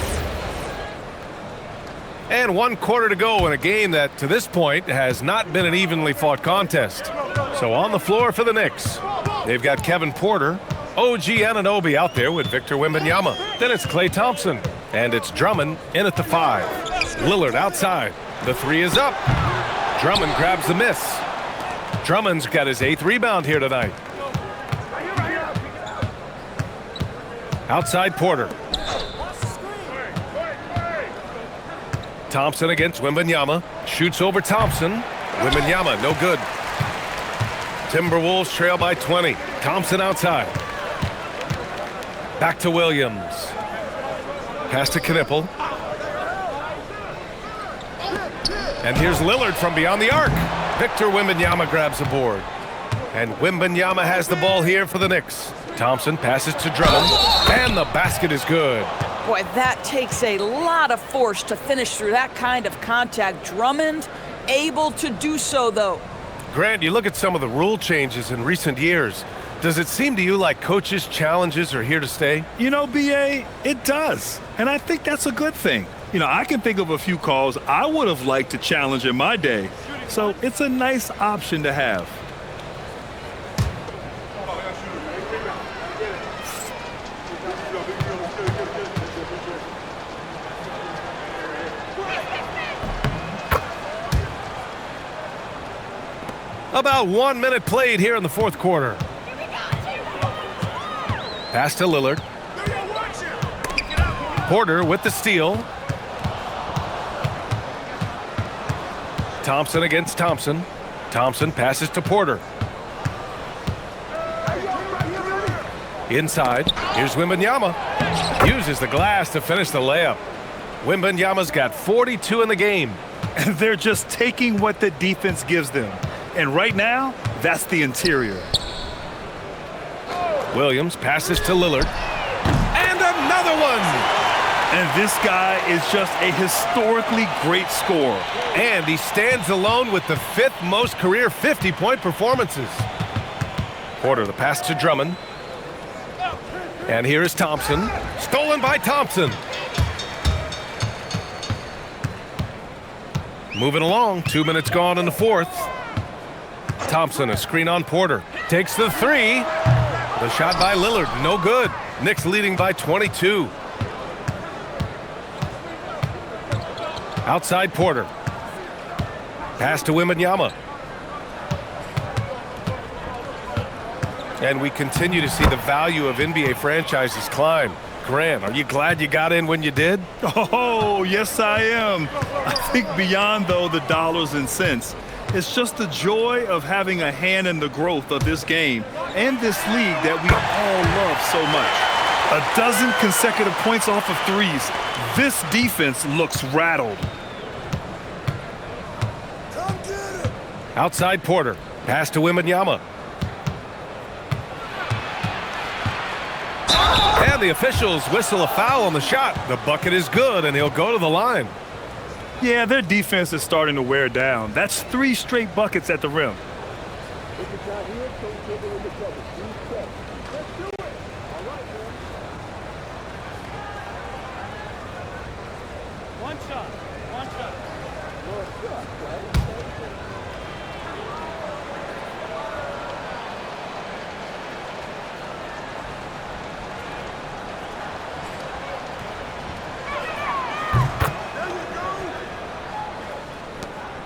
And 1 quarter to go in a game that, to this point, has not been an evenly fought contest. So on the floor for the Knicks, they've got Kevin Porter, OG Anunoby out there with Victor Wembanyama. Then it's Klay Thompson, and it's Drummond in at the 5. Lillard outside. The 3 is up. Drummond grabs the miss. Drummond's got his 8th rebound here tonight. Outside Porter. Thompson against Wembanyama. Shoots over Thompson. Wembanyama, no good. Timberwolves trail by 20. Thompson outside. Back to Williams. Pass to Knipple. And here's Lillard from beyond the arc. Victor Wembanyama grabs the board. And Wembanyama has the ball here for the Knicks. Thompson passes to Drummond. And the basket is good. Boy, that takes a lot of force to finish through that kind of contact. Drummond able to do so, though. Grant, you look at some of the rule changes in recent years. Does it seem to you like coaches' challenges are here to stay? You know, BA, it does. And I think that's a good thing. You know, I can think of a few calls I would have liked to challenge in my day. So it's a nice option to have. About 1 minute played here in the fourth quarter. Pass to Lillard. Porter with the steal. Thompson against Thompson. Thompson passes to Porter. Inside, here's Wembanyama. Uses the glass to finish the layup. Wembanyama's got 42 in the game. And they're just taking what the defense gives them. And right now, that's the interior. Williams passes to Lillard. And another one! And this guy is just a historically great scorer. And he stands alone with the 5th most career 50-point performances. Porter the pass to Drummond. And here is Thompson. Stolen by Thompson. Moving along, 2 minutes gone in the 4th. Thompson, a screen on Porter. Takes the 3. The shot by Lillard, no good. Knicks leading by 22. Outside Porter. Pass to Wembanyama. And we continue to see the value of NBA franchises climb. Grant, are you glad you got in when you did? Oh, yes, I am. I think beyond, though, the dollars and cents, it's just the joy of having a hand in the growth of this game and this league that we all love so much. 12 consecutive points off of threes. This defense looks rattled. Outside Porter. Pass to Wembanyama. And the officials whistle a foul on the shot. The bucket is good, and he'll go to the line. Yeah, their defense is starting to wear down. That's 3 straight buckets at the rim.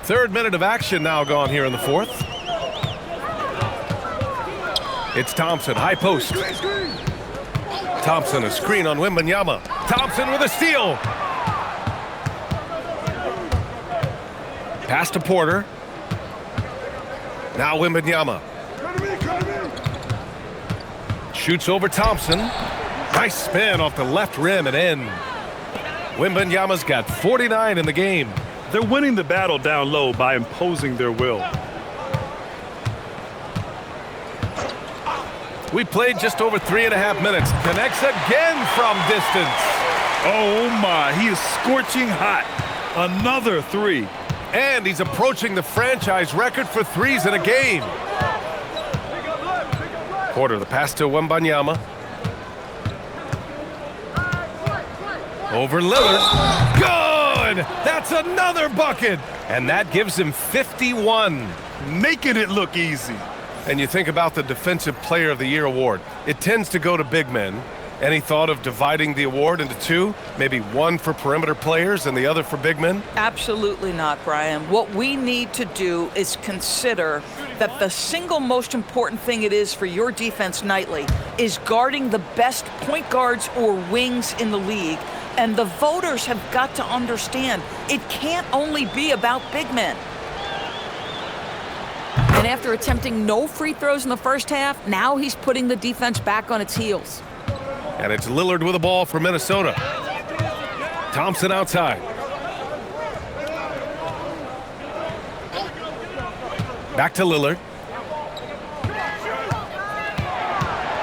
Third minute of action now gone here in the 4th. It's Thompson, high post. Thompson, a screen on Wembanyama. Thompson with a steal. Pass to Porter. Now Wembanyama. Shoots over Thompson. Nice spin off the left rim and in. Wembanyama's got 49 in the game. They're winning the battle down low by imposing their will. We played just over 3.5 minutes. Connects again from distance. Oh my, he is scorching hot. Another 3. And he's approaching the franchise record for threes in a game. Porter, the pass to Wembanyama. Over Lillard. Good! That's another bucket! And that gives him 51. Making it look easy. And you think about the Defensive Player of the Year award. It tends to go to big men. Any thought of dividing the award into 2? Maybe one for perimeter players and the other for big men? Absolutely not, Brian. What we need to do is consider that the single most important thing it is for your defense nightly is guarding the best point guards or wings in the league. And the voters have got to understand it can't only be about big men. And after attempting no free throws in the first half, now he's putting the defense back on its heels. And it's Lillard with the ball for Minnesota. Thompson outside. Back to Lillard.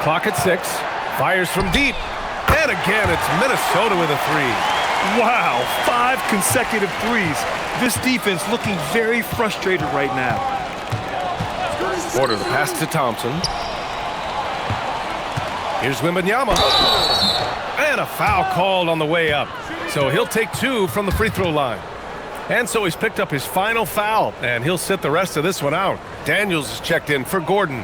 Clock at 6. Fires from deep. And again, it's Minnesota with a 3. Wow, 5 consecutive threes. This defense looking very frustrated right now. Porter the pass to Thompson. Here's Wembanyama. And a foul called on the way up. So he'll take 2 from the free throw line. And so he's picked up his final foul, and he'll sit the rest of this one out. Daniels is checked in for Gordon.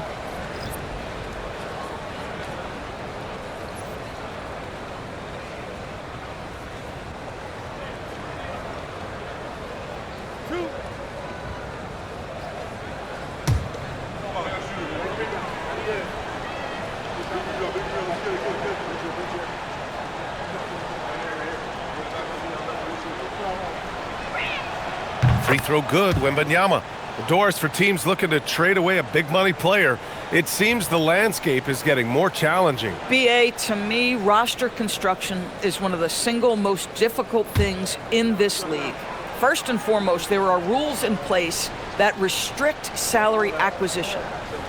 Free throw good, Wembanyama. The doors for teams looking to trade away a big money player. It seems the landscape is getting more challenging. BA, to me, roster construction is one of the single most difficult things in this league. First and foremost, there are rules in place that restrict salary acquisition.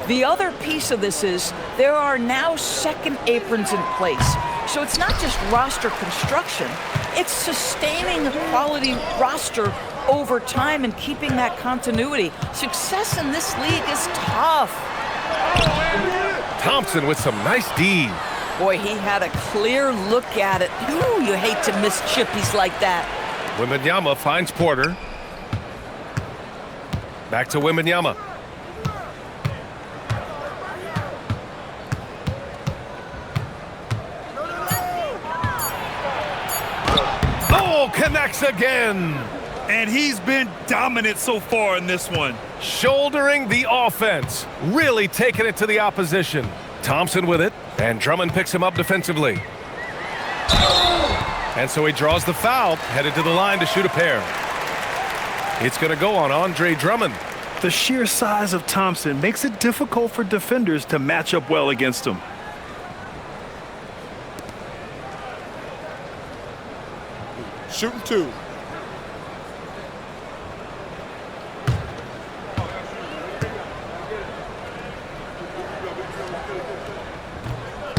The other piece of this is there are now second aprons in place. So it's not just roster construction, it's sustaining a quality roster over time and keeping that continuity. Success in this league is tough. Thompson with some nice D. Boy, he had a clear look at it. Ooh, you hate to miss chippies like that. Wembanyama finds Porter. Back to Wembanyama. Oh, connects again. And he's been dominant so far in this one. Shouldering the offense, really taking it to the opposition. Thompson with it, and Drummond picks him up defensively. And so he draws the foul, headed to the line to shoot a pair. It's going to go on Andre Drummond. The sheer size of Thompson makes it difficult for defenders to match up well against him. Shooting 2.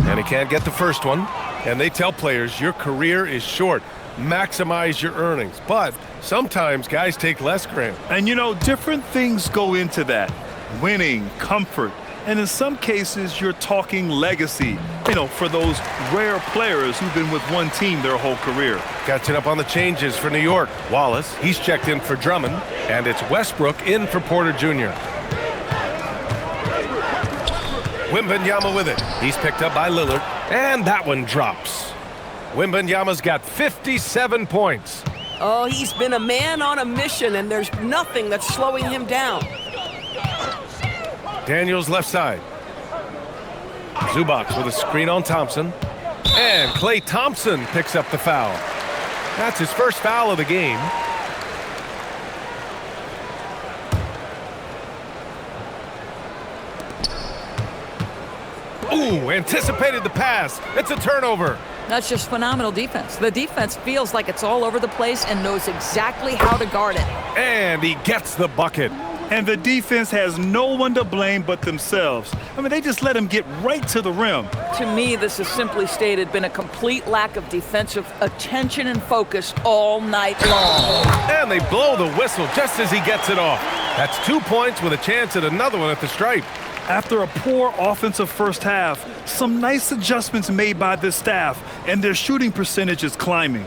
And he can't get the first one. And they tell players, your career is short. Maximize your earnings. But sometimes guys take less, Graham. And you know, different things go into that. Winning, comfort, and in some cases, you're talking legacy. You know, for those rare players who've been with one team their whole career. Catching up on the changes for New York. Wallace, he's checked in for Drummond. And it's Westbrook in for Porter Jr. Wembanyama with it. He's picked up by Lillard. And that one drops. Wembanyama's got 57 points. Oh, he's been a man on a mission, and there's nothing that's slowing him down. Daniels left side. Zubac with a screen on Thompson. And Klay Thompson picks up the foul. That's his first foul of the game. Ooh, anticipated the pass. It's a turnover. That's just phenomenal defense. The defense feels like it's all over the place and knows exactly how to guard it. And he gets the bucket. And the defense has no one to blame but themselves. I mean, they just let him get right to the rim. To me, this has simply stated been a complete lack of defensive attention and focus all night long. And they blow the whistle just as he gets it off. That's 2 points with a chance at another one at the stripe. After a poor offensive first half, some nice adjustments made by this staff, and their shooting percentage is climbing.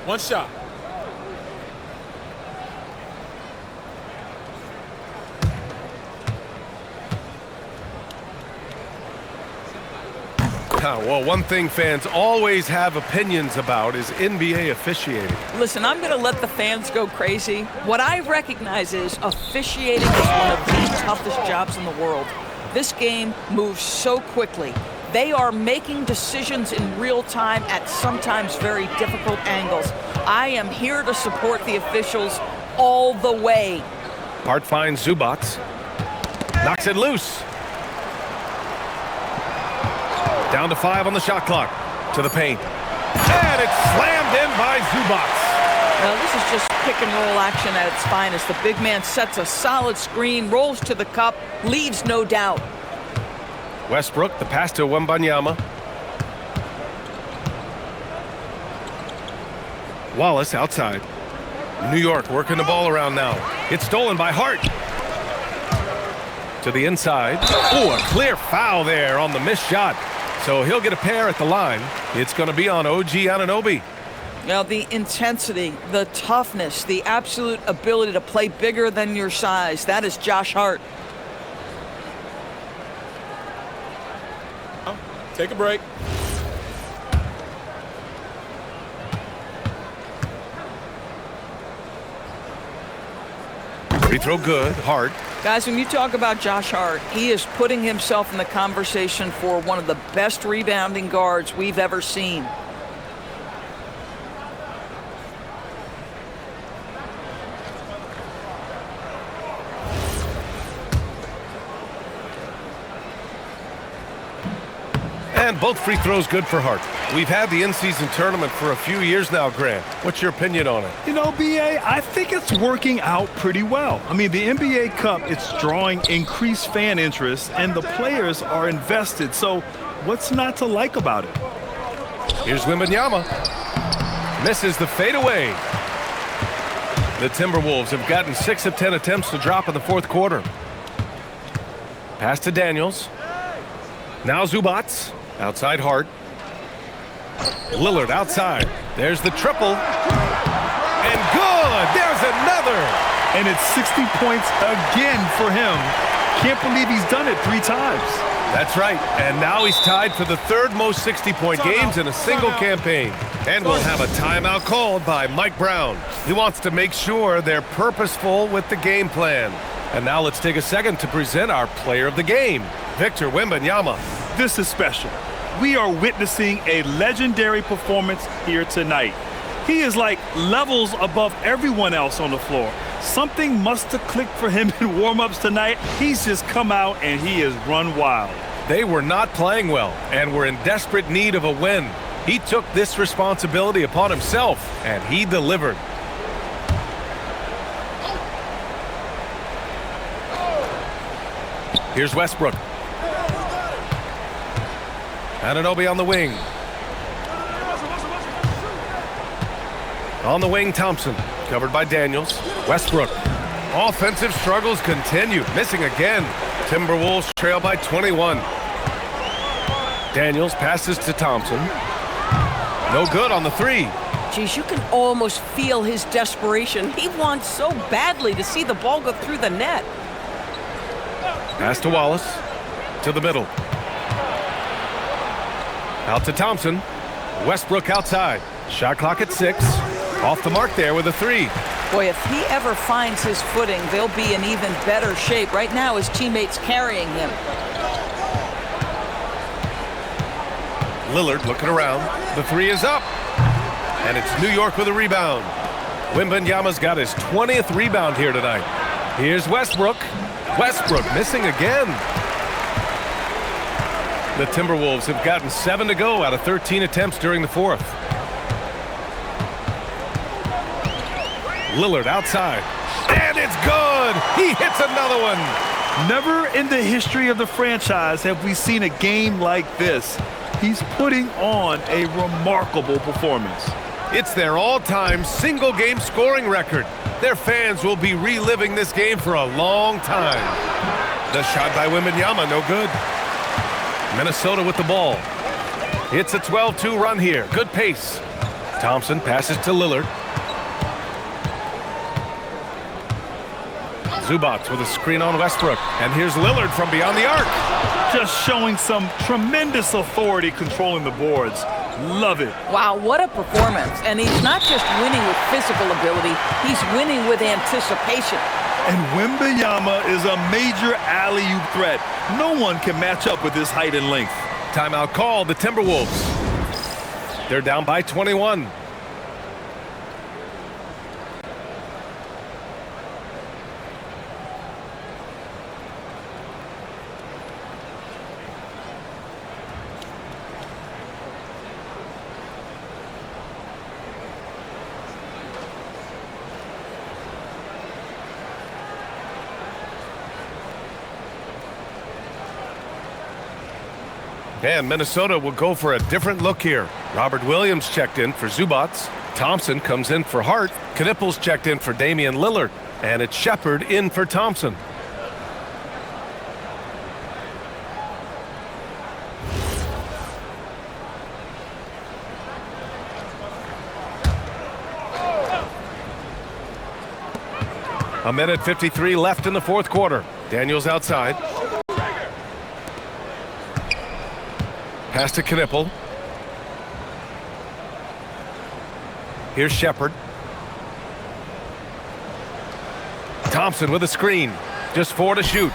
One shot. Well, one thing fans always have opinions about is NBA officiating. Listen, I'm going to let the fans go crazy. What I recognize is officiating is one of the toughest jobs in the world. This game moves so quickly. They are making decisions in real time at sometimes very difficult angles. I am here to support the officials all the way. Hart finds Zubac. Knocks it loose. Down to 5 on the shot clock. To the paint. And it's slammed in by Zubac. Well, this is just pick and roll action at its finest. The big man sets a solid screen, rolls to the cup, leaves no doubt. Westbrook, the pass to Wembanyama. Wallace outside. New York working the ball around now. It's stolen by Hart. To the inside. Oh, a clear foul there on the missed shot. So he'll get a pair at the line. It's going to be on OG Anunoby. Now, the intensity, the toughness, the absolute ability to play bigger than your size, that is Josh Hart. Take a break. Free throw good. Hart. Guys, when you talk about Josh Hart, he is putting himself in the conversation for one of the best rebounding guards we've ever seen. And both free throws good for Hart. We've had the in-season tournament for a few years now, Grant. What's your opinion on it? You know, BA, I think it's working out pretty well. I mean, the NBA Cup, it's drawing increased fan interest, and the players are invested. So what's not to like about it? Here's Wembanyama. Misses the fadeaway. The Timberwolves have gotten 6 of 10 attempts to drop in the fourth quarter. Pass to Daniels. Now Zubac. Outside Hart. Lillard outside. There's the triple. And good! There's another! And it's 60 points again for him. Can't believe he's done it 3 times. That's right. And now he's tied for the 3rd most 60-point games in a single campaign. And we'll have a timeout called by Mike Brown. He wants to make sure they're purposeful with the game plan. And now let's take a second to present our player of the game, Victor Wembanyama. This is special. We are witnessing a legendary performance here tonight. He is like levels above everyone else on the floor. Something must have clicked for him in warm-ups tonight. He's just come out and he has run wild. They were not playing well and were in desperate need of a win. He took this responsibility upon himself, and he delivered. Here's Westbrook. Anunoby on the wing. On the wing, Thompson. Covered by Daniels. Westbrook. Offensive struggles continue. Missing again. Timberwolves trail by 21. Daniels passes to Thompson. No good on the 3. Geez, you can almost feel his desperation. He wants so badly to see the ball go through the net. Pass to Wallace. To the middle. Out to Thompson. Westbrook outside. Shot clock at 6. Off the mark there with a 3. Boy, if he ever finds his footing, they'll be in even better shape. Right now, his teammates carrying him. Lillard looking around. The 3 is up. And it's New York with a rebound. Wembanyama's got his 20th rebound here tonight. Here's Westbrook. Westbrook missing again. The Timberwolves have gotten 7 to go out of 13 attempts during the 4th. Lillard outside. And it's good! He hits another one! Never in the history of the franchise have we seen a game like this. He's putting on a remarkable performance. It's their all-time single-game scoring record. Their fans will be reliving this game for a long time. The shot by Wembanyama, no good. Minnesota with the ball. It's a 12-2 run here. Good pace. Thompson passes to Lillard. Zubac with a screen on Westbrook. And here's Lillard from beyond the arc. Just showing some tremendous authority controlling the boards. Love it. Wow, what a performance. And he's not just winning with physical ability, he's winning with anticipation. And Wembanyama is a major alley-oop threat. No one can match up with his height and length. Timeout called, the Timberwolves. They're down by 21. And Minnesota will go for a different look here. Robert Williams checked in for Zubac. Thompson comes in for Hart. Knipples checked in for Damian Lillard. And it's Shepard in for Thompson. A minute 53 left in the fourth quarter. Daniels outside. Pass to Knipple. Here's Shepard. Thompson with a screen. Just 4 to shoot.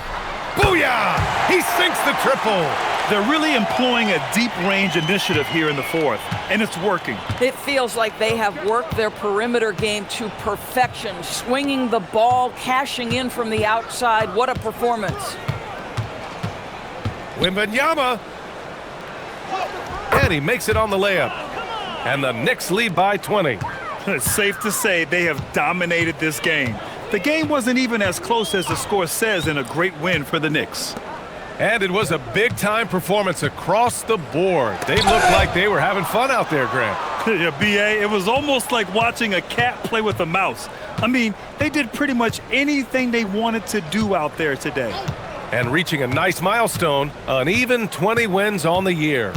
Booyah! He sinks the triple. They're really employing a deep range initiative here in the fourth, and it's working. It feels like they have worked their perimeter game to perfection, swinging the ball, cashing in from the outside. What a performance. Wembanyama. And he makes it on the layup. And the Knicks lead by 20. It's safe to say they have dominated this game. The game wasn't even as close as the score says in a great win for the Knicks. And it was a big-time performance across the board. They looked like they were having fun out there, Grant. Yeah, B.A., it was almost like watching a cat play with a mouse. I mean, they did pretty much anything they wanted to do out there today. And reaching a nice milestone, an even 20 wins on the year.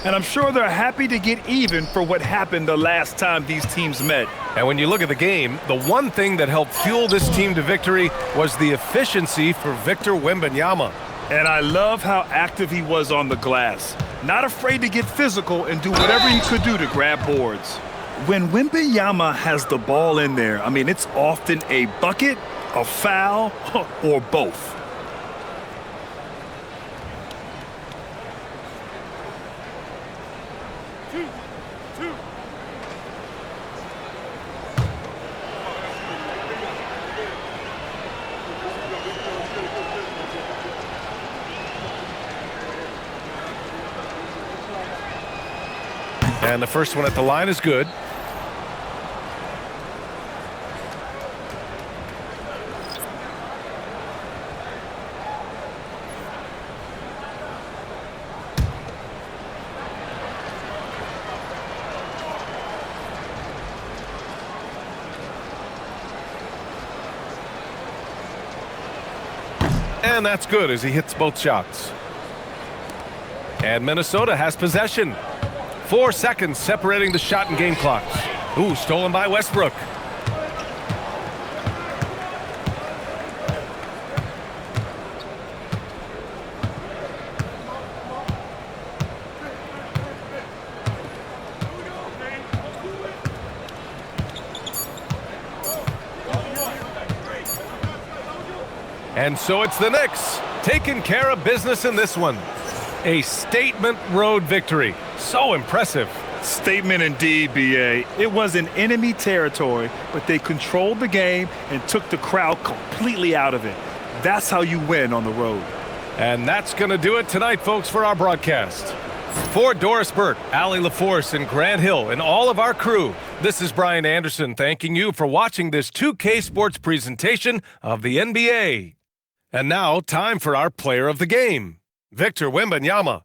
And I'm sure they're happy to get even for what happened the last time these teams met. And when you look at the game, the one thing that helped fuel this team to victory was the efficiency for Victor Wembanyama. And I love how active he was on the glass. Not afraid to get physical and do whatever he could do to grab boards. When Wembanyama has the ball in there, I mean, it's often a bucket, a foul, or both. And the first one at the line is good. And that's good as he hits both shots. And Minnesota has possession. 4 seconds separating the shot and game clocks. Ooh, stolen by Westbrook. And so it's the Knicks taking care of business in this one. A statement road victory. So impressive. Statement indeed, B.A. It was in enemy territory, but they controlled the game and took the crowd completely out of it. That's how you win on the road. And that's going to do it tonight, folks, for our broadcast. For Doris Burt, Allie LaForce, and Grant Hill, and all of our crew, this is Brian Anderson thanking you for watching this 2K Sports presentation of the NBA. And now, time for our player of the game, Victor Wembanyama.